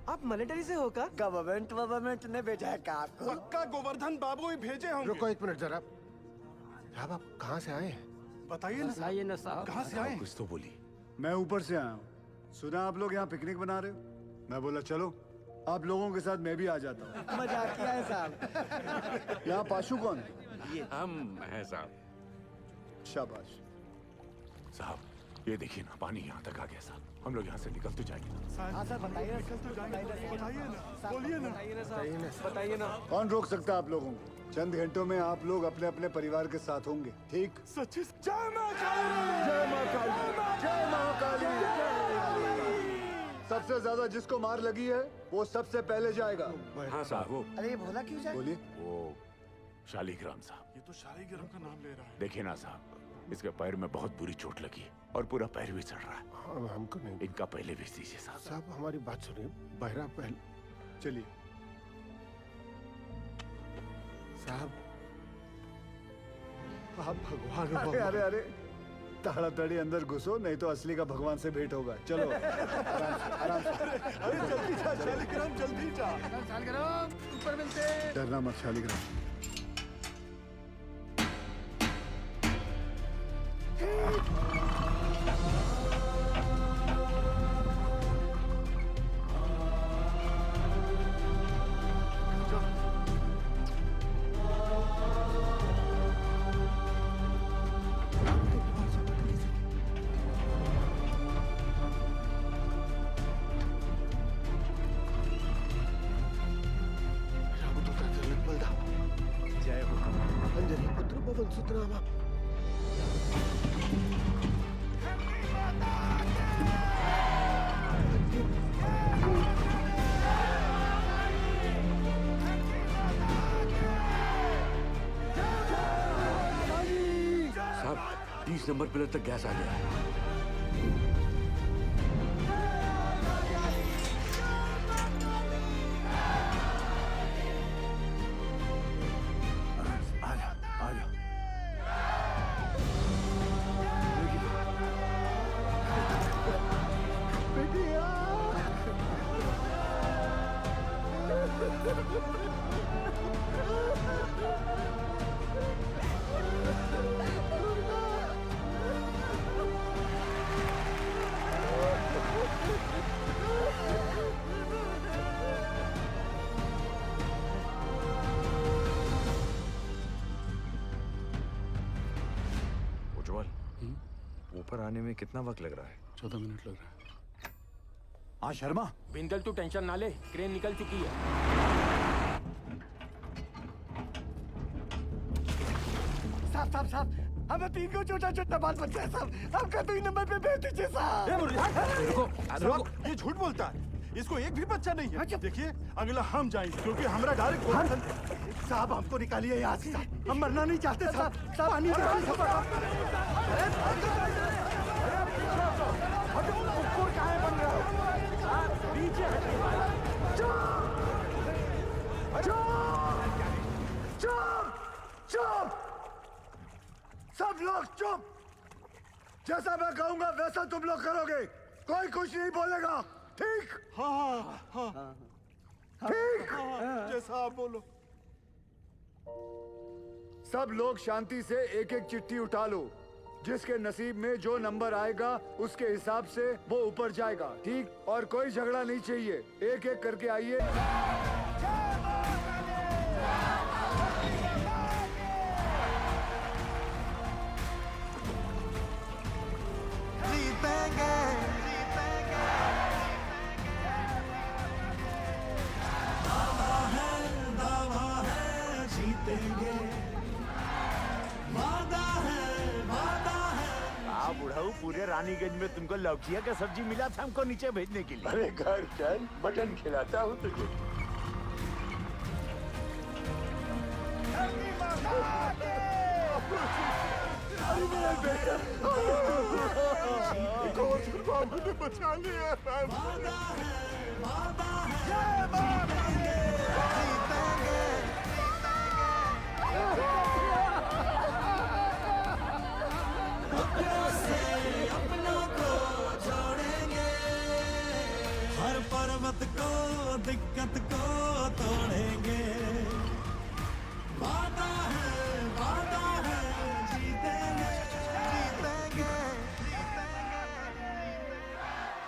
आप मिलिट्री से होकर? गवर्नमेंट ने भेजा है कार को। पक्का गोवर्धन बाबू ही भेजे होंगे। रुको एक मिनट जरा। साहब आप कहाँ से आए हैं? बताइए ना साहब, कहाँ से आए? कुछ तो बोली। मैं ऊपर से आया हूँ। सुना आप लोग यहाँ पिकनिक बना रहे हो। मैं बोला चलो आप लोगों के साथ मैं भी आ जाता हूँ। मजाक किया है साहब। यहाँ पाशु कौन? हम हैं साहब। शाबाश। साहब ये देखिए ना, पानी यहाँ तक आ गया साहब। हम लोग यहाँ से निकल तो जाएंगे। हाँ सर बताइए। बताइए ना, बोलिए ना। बताइए ना। कौन रोक सकता है आप लोगों को? चंद घंटों में आप लोग अपने अपने परिवार के साथ होंगे, ठीक? सच्ची जय मां काली, जय मां काली, जय महाकाली। सबसे ज्यादा जिसको मार लगी है वो सबसे पहले जाएगा। हाँ साहब वो अरे ये भोला क्यों जाए? बोलिए। वो शालिग्राम साहब। ये तो शालिग्राम का नाम ले रहा है। देखिए ना साहब, इसके पैर में बहुत बुरी चोट लगी है और पूरा पैर भी चढ़ रहा है। हाँ, हमको नहीं। इनका पहले भी दीजिए साहब। साहब हमारी बात सुनिए, बहरा पहले। चलिए साहब आप भगवान हो। अरे अरे अरे ताड़ाताड़ी अंदर घुसो, नहीं तो असली का भगवान से भेंट होगा। चलो आराम से, आराम से। अरे जल्दी जा शालिग्राम, जल्दी जा। शालिग्राम ऊपर मिलते। डरना मत शालिग्राम। जय हो अंजनी पुत्र पवन सुतनामा। साहब 30 नंबर पिलर तक गैस आ गया है। उज्जवल, ऊपर आने में कितना वक्त लग रहा है? 14 मिनट लग रहा है। हाँ शर्मा, बिंदल तू टेंशन ना ले, क्रेन निकल चुकी है। साहब साहब साहब, हमें 3 को छोटा छोटा बाल बच्चा है साहब। आपका 2 नंबर पे भेज दीजिए साहब। ये झूठ बोलता है, इसको एक भी बच्चा नहीं है। देखिए अगला हम जाएंगे क्योंकि हमारा डायरेक्ट। साहब हमको निकालिए यहाँ से, हम मरना नहीं चाहते साहब। साहब पानी चुप! सब लोग चुप! जैसा मैं कहूंगा वैसा तुम लोग करोगे। कोई कुछ नहीं बोलेगा, ठीक? हाँ हाँ हाँ ठीक? जैसा आप बोलो। सब लोग शांति से एक एक चिट्ठी उठा लो। जिसके नसीब में जो नंबर आएगा उसके हिसाब से वो ऊपर जाएगा, ठीक? और कोई झगड़ा नहीं चाहिए, एक एक करके आइए। जीतेंगे, दावा है, जीतेंगे। वादा है। आप बुढ़ाऊ, पूरे रानीगंज में तुमको लौकिया का सब्जी मिला था हमको नीचे भेजने के लिए। अरे घर चल, मटन खिलाता हूँ तुझे। बाबू ने बचा लिया। अपनों को छोड़ेंगे, हर पर्वत को दिक्कत को तोड़ेंगे। वादा है जीतेंगे, जीतेंगे।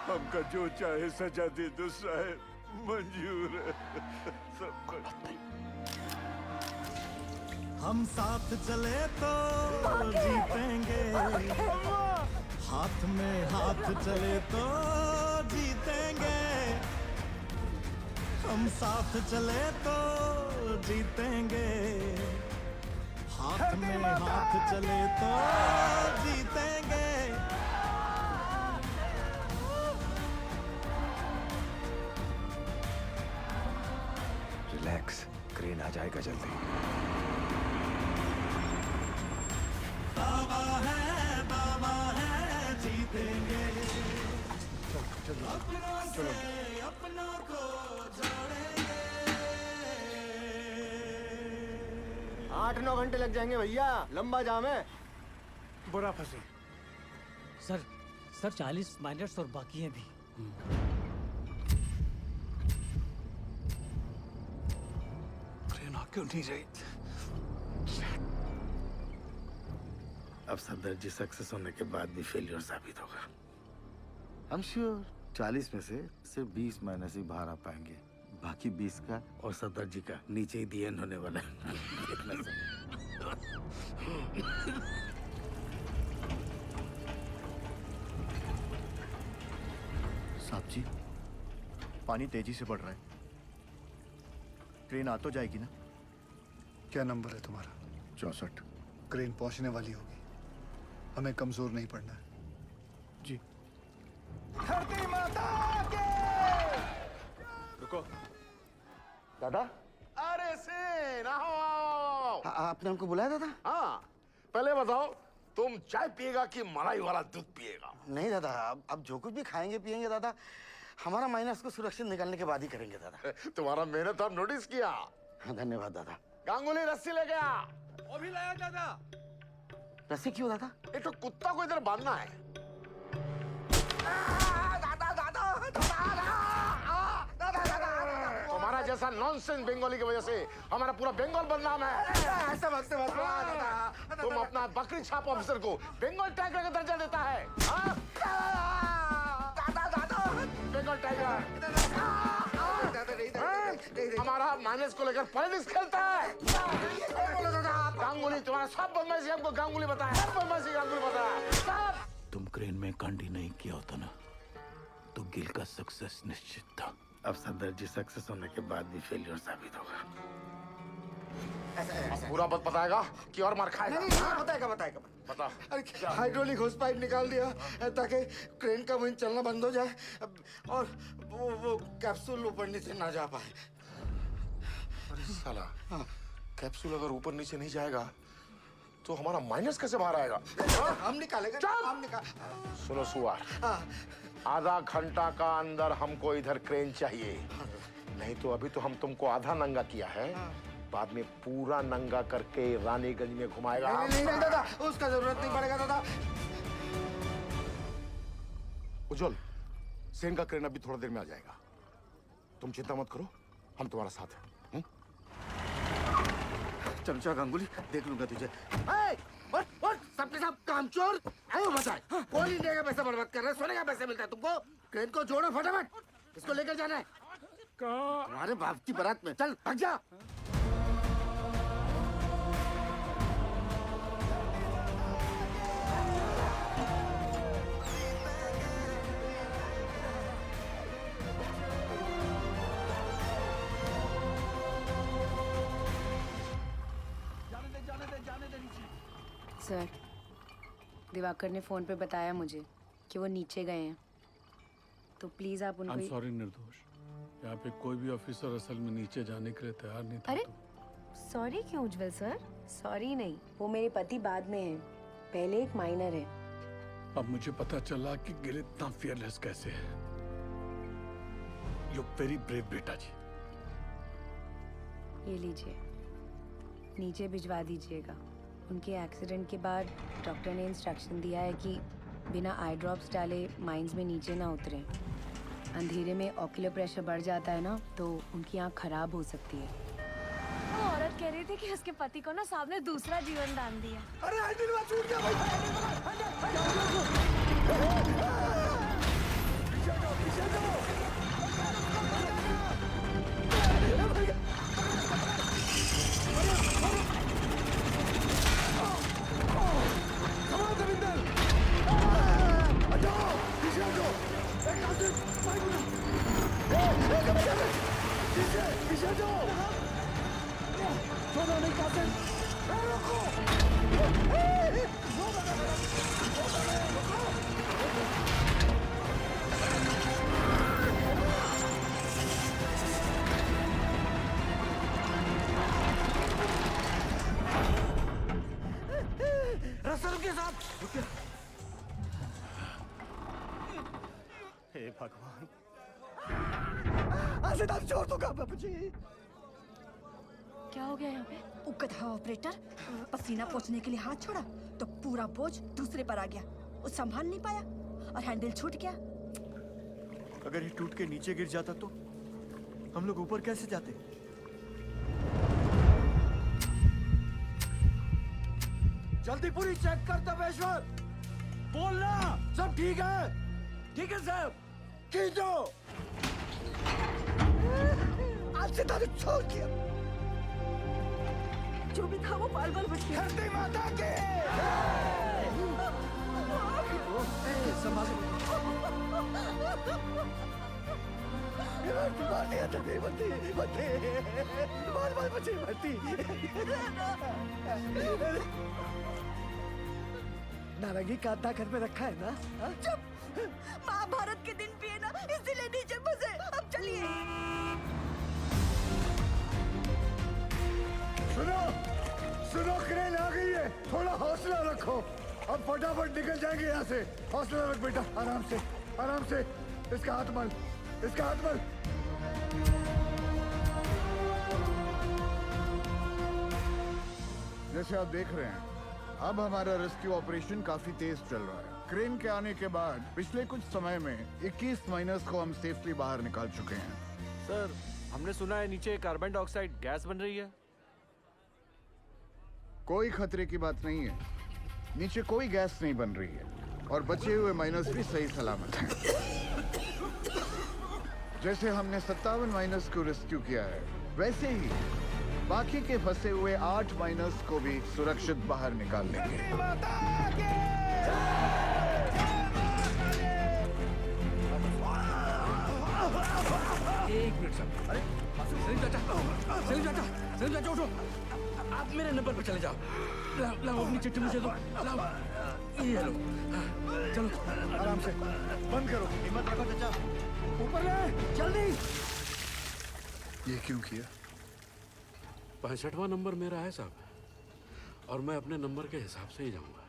हमका जो चाहे सजा दे दो साहब, मंजूर है सब कुछ। हम साथ चले तो जीतेंगे, हाथ में हाथ चले तो जीतेंगे। हम साथ चले तो जीतेंगे, हाथ में हाथ चले तो जीतेंगे। रिलैक्स, क्रेन आ जाएगा जल्दी। बाबा है जीतेंगे। अपनों से अपनों को जोड़ेंगे। 8-9 घंटे लग जाएंगे भैया, लंबा जाम है। बुरा फंसे। सर 40 माइनर्स और बाकी हैं भी। ट्रेन आ क्यों नहीं रही? अब सदर जी सक्सेस होने के बाद भी फेलियर साबित होगा। I'm sure 40 में से सिर्फ 20 माइनस ही बाहर आ पाएंगे, बाकी 20 का और सदर जी का नीचे ही दी एंड होने वाला है। देखना सर। साहब जी, पानी तेजी से बढ़ रहा है, ट्रेन आ तो जाएगी ना? क्या नंबर है तुम्हारा? 64। क्रेन पहुंचने वाली होगी, हमें कमजोर नहीं पड़ना है। जी। धरती माता के। रुको दादा, अरे सेन आओ। आपने हमको बुलाया दादा? हाँ, पहले बताओ तुम चाय पिएगा कि मलाई वाला दूध पिएगा? नहीं दादा, अब जो कुछ भी खाएंगे पिएंगे दादा, हमारा माइनस को सुरक्षित निकालने के बाद ही करेंगे दादा। तुम्हारा मेहनत हम नोटिस किया। धन्यवाद दादा। गांगुली रस्सी ले गया। वो भी लाया दादा। रस्सी क्यों दादा? एक तो कुत्ता को इधर बांधना है। तुम्हारा जैसा नॉनसेंस बंगाली की वजह से हमारा पूरा बंगाल बदनाम है। ऐसा मत तुम अपना बकरी छाप ऑफिसर को बंगाल टाइगर का दर्जा देता है। बंगाल टाइगर हमारा माइनस को लेकर पॉलिटिक्स खेलता है। गांगुली तुम्हारा सब बदमाशी हमको गांगुली बताया, सब बदमाशी गांगुली बताया। तुम क्रेन में कांडी नहीं किया होता ना तो गिल का सक्सेस निश्चित था। अब सदर जी सक्सेस होने के बाद भी फेलियर साबित होगा। पूरा बात बताएगा कि और मार खाएगा? नहीं, बताएगा। बता। अरे हाइड्रोलिक होस पाइप निकाल दिया ताकि क्रेन का वहीं चलना बंद हो जाए और वो कैप्सूल ऊपर नीचे ना जा पाए। अरे साला, कैप्सूल अगर ऊपर नीचे नहीं जाएगा तो हमारा माइनस कैसे बाहर आएगा? हम निकालेंगे। सुनो सुआर, आधा घंटा का अंदर हमको इधर क्रेन चाहिए, नहीं तो अभी तो हम तुमको आधा नंगा किया है, बाद में पूरा नंगा करके रानीगंज में घुमाएगा। नहीं दादा, उसका जरूरत नहीं पड़ेगा दादा। उज्जवल, सेन का क्रेन अभी थोड़ा देर में आ जाएगा, तुम चिंता मत करो, हम तुम्हारा साथ हैं। चमचा गांगुली, देख लूंगा तुझे। सबके सब कामचोर आयो बचाए। कौन इंडिया का पैसा बर्बाद कर रहा है? सोने का पैसा मिलता है तुमको? क्रेन को जोड़ो फटाफट, इसको लेकर जाना है। तुम्हारे बाप की बारात में। चल भाग जा। सर, दिवाकर ने फोन पे बताया मुझे कि वो नीचे गए हैं, तो प्लीज आप उनको। I'm sorry निर्दोष, यहाँ पे कोई भी ऑफिसर असल में नीचे जाने के लिए तैयार नहीं था। अरे सॉरी क्यों उज्जवल सर? सॉरी नहीं, वो मेरे पति बाद में हैं, पहले एक माइनर है। अब मुझे पता चला कि गिल इतना फियरलेस कैसे है। यू वेरी ब्रेव बेटा जी। ये लीजिए, नीचे भिजवा दीजिएगा। उनके एक्सीडेंट के बाद डॉक्टर ने इंस्ट्रक्शन दिया है कि बिना आई ड्रॉप्स डाले माइंस में नीचे ना उतरें। अंधेरे में ऑक्यूलर प्रेशर बढ़ जाता है ना, तो उनकी आँख खराब हो सकती है। वो औरत कह रही थी कि उसके पति को ना साहब ने दूसरा जीवन दान दिया। अरे आइडिया छूट गया भाई। पीछे जाओ। छोड़ो नहीं कासिम। रुको। रसल के साथ हे भगवान, आसिदाब छोड़ दो बाबूजी। क्या हो गया यहाँ पे? उकथा ऑपरेटर पसीना पोंछने के लिए हाथ छोड़ा तो पूरा बोझ दूसरे पर आ गया। वो संभाल नहीं पाया और हैंडल छूट गया। अगर ये टूट के नीचे गिर जाता तो हम लोग ऊपर कैसे जाते? जल्दी पूरी चेक कर तपेश्वर। बोलना सब ठीक है? ठीक है साहब। खींचो। आज से तारीख छोड़ दिया। जो भी था वो बाल बाल बच गया। धरती माता के। नारंगी कांता घर में रखा है ना? चुप। महाभारत के दिन भी है ना, इसीलिए नीचे फंसे। अब चलिए। सुनो, सुनो, क्रेन आ गई है। थोड़ा हौसला रखो। अब फटाफट निकल जाएंगे यहाँ से। हौसला रख बेटा, आराम से, आराम से। इसका हाथ मल, इसका हाथ मल। जैसे आप देख रहे हैं, अब हमारा रेस्क्यू ऑपरेशन काफी तेज चल रहा है। क्रेन के आने के बाद पिछले कुछ समय में 21 माइनर्स को हम सेफली बाहर निकाल चुके हैं। सर, हमने सुना है नीचे कार्बन डाइऑक्साइड गैस बन रही है। कोई खतरे की बात नहीं है। नीचे कोई गैस नहीं बन रही है और बचे हुए माइनर्स भी सही सलामत हैं। जैसे हमने 57 माइनर्स को रेस्क्यू किया है, वैसे ही बाकी के फंसे हुए 8 माइनर्स को भी सुरक्षित बाहर निकाल लेंगे। एक मिनट साहब। अरे सलीम चाचा, सलीम चाचा, सलीम चाचा उठो। आप मेरे नंबर पर चले जाओ। लाओ अपनी चिट्ठी मुझे दो। लाओ ये लो। चलो आराम से, बंद करो। हिम्मत रखो चाचा। ऊपर ले, जल्दी। ये क्यों किया? 65वां नंबर मेरा है साहब, और मैं अपने नंबर के हिसाब से ही जाऊंगा।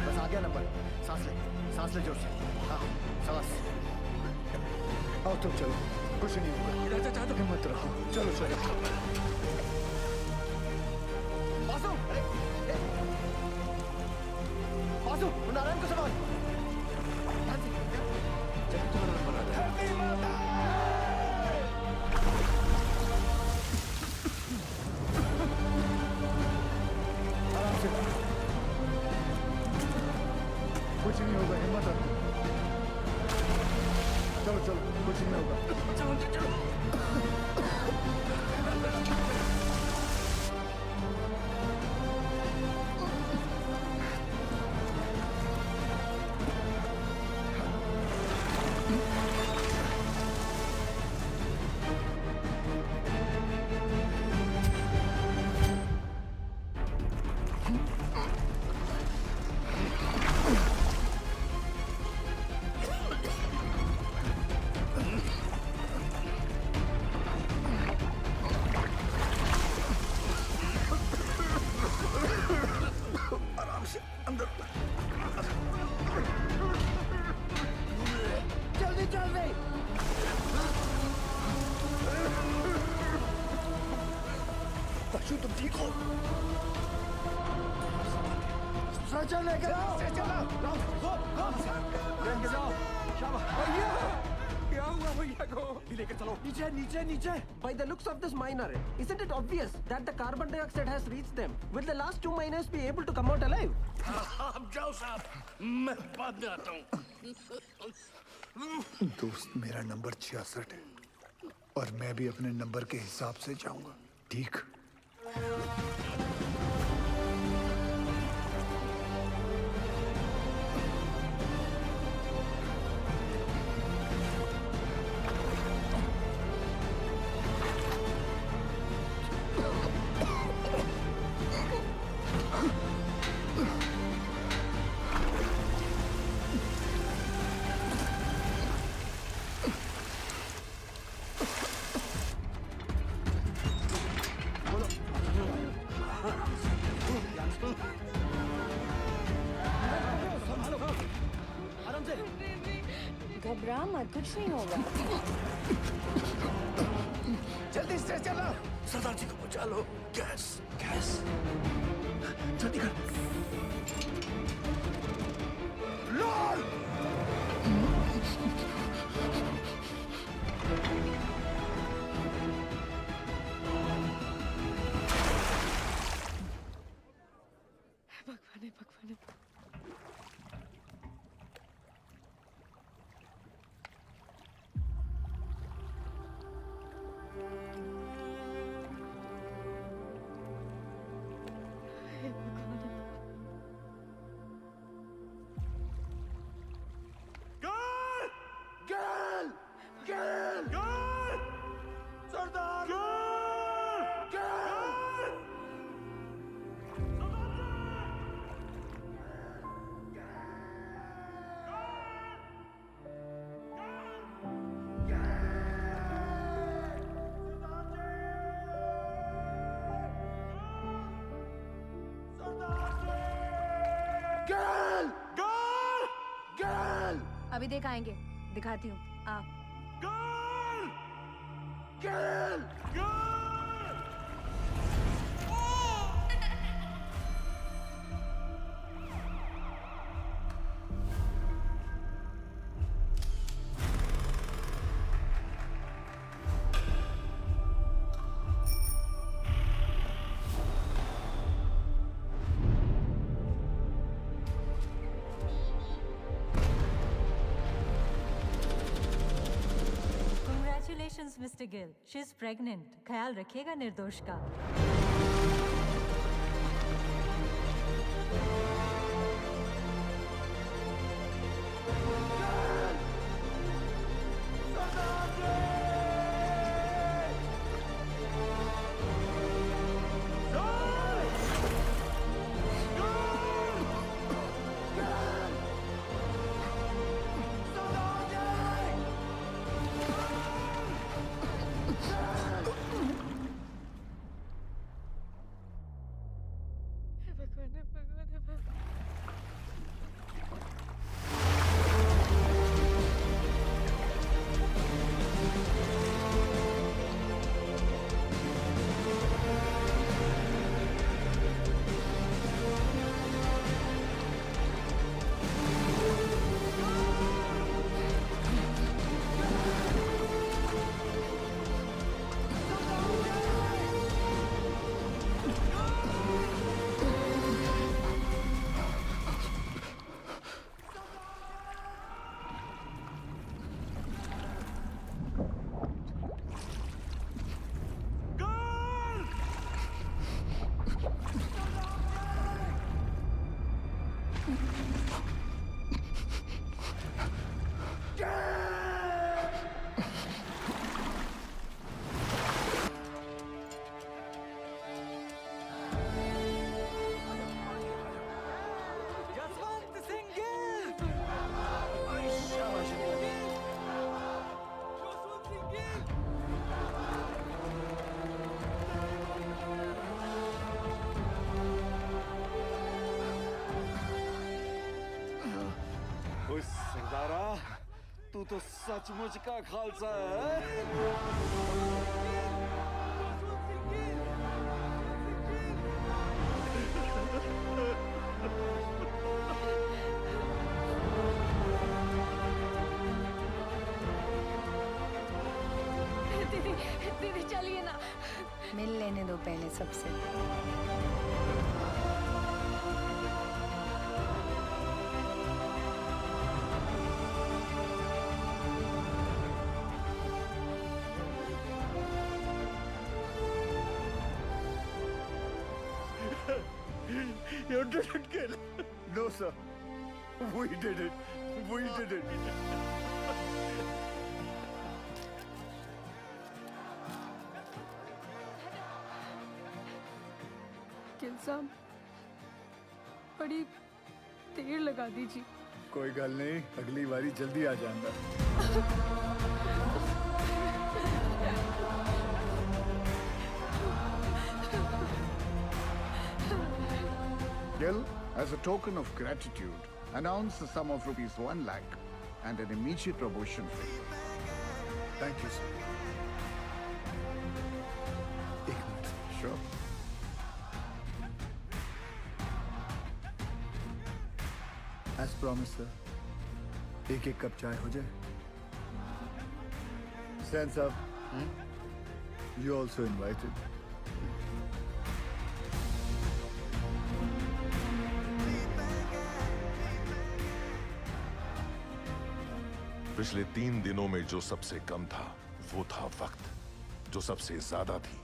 बस आ गया नंबर। सांस ले जोर से। हाँ, सांस। आओ तुम चलो, कुछ नहीं होगा। हिम्मत रखो, चलो चलो। बासु, बासु, नारायण को संभाल। आराम से, कुछ नहीं होगा, हिम्मत रखो। चलो चलो, कुछ नहीं होगा। चलो चलो। जल्दी जल्दी। बच्चों तुम ठीक हो? स्ट्रेचर लेकर आओ। लेके जाओ। भैया, क्या हुआ भैया को? लेकर चलो। नीचे नीचे नीचे. By the looks of this miner, isn't it obvious that the carbon dioxide has reached them? Will the last 2 miners be able to come out alive? आप जाओ साहब, मैं बाद में आता हूँ। दोस्त, मेरा नंबर 66 है और मैं भी अपने नंबर के हिसाब से जाऊंगा, ठीक? घबरा मत, कुछ नहीं होगा। जल्दी से चलो, सरदार जी को बचा लो। गैस गैस जल्दी कर। लॉर्ड भगवान भगवान। गैल गैल गैल सरदार गैल गैल गैल गैल गैल। अभी देख आएंगे, दिखाती हूँ। आ गैल गैल गैल। Congratulations, Mr. Gill. She's pregnant. ख्याल रखिएगा निर्दोष का। सरदारा, तू तो सचमुच का खालसा है। दीदी दीदी चलिए ना, मिल लेने दो पहले सबसे। You didn't kill. No, sir. We did it. We did it. Gill साहब, बड़ी देर लगा दीजिए। कोई गल नहीं, अगली बारी जल्दी आ जाऊंगा। Gill, as a token of gratitude, announce the sum of ₹1 lakh and an immediate promotion for you. Thank you, sir. एक minute, Sure. as promised, sir. एक कप चाय हो जाए. Stands up. You also invited. पिछले 3 दिनों में जो सबसे कम था वो था वक्त. जो सबसे ज्यादा थी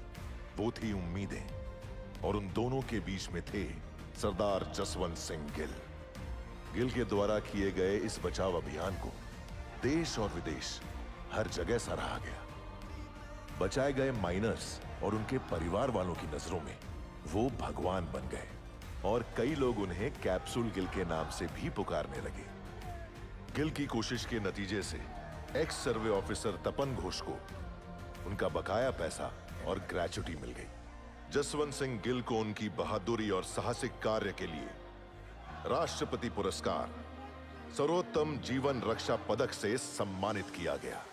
वो थी उम्मीदें. और उन दोनों के बीच में थे सरदार जसवंत सिंह गिल. गिल के द्वारा किए गए इस बचाव अभियान को देश और विदेश हर जगह सराहा गया. बचाए गए माइनर्स और उनके परिवार वालों की नजरों में वो भगवान बन गए और कई लोग उन्हें कैप्सूल गिल के नाम से भी पुकारने लगे. गिल की कोशिश के नतीजे से एक्स सर्वे ऑफिसर तपन घोष को उनका बकाया पैसा और ग्रेच्युटी मिल गई. जसवंत सिंह गिल को उनकी बहादुरी और साहसिक कार्य के लिए राष्ट्रपति पुरस्कार सर्वोत्तम जीवन रक्षा पदक से सम्मानित किया गया.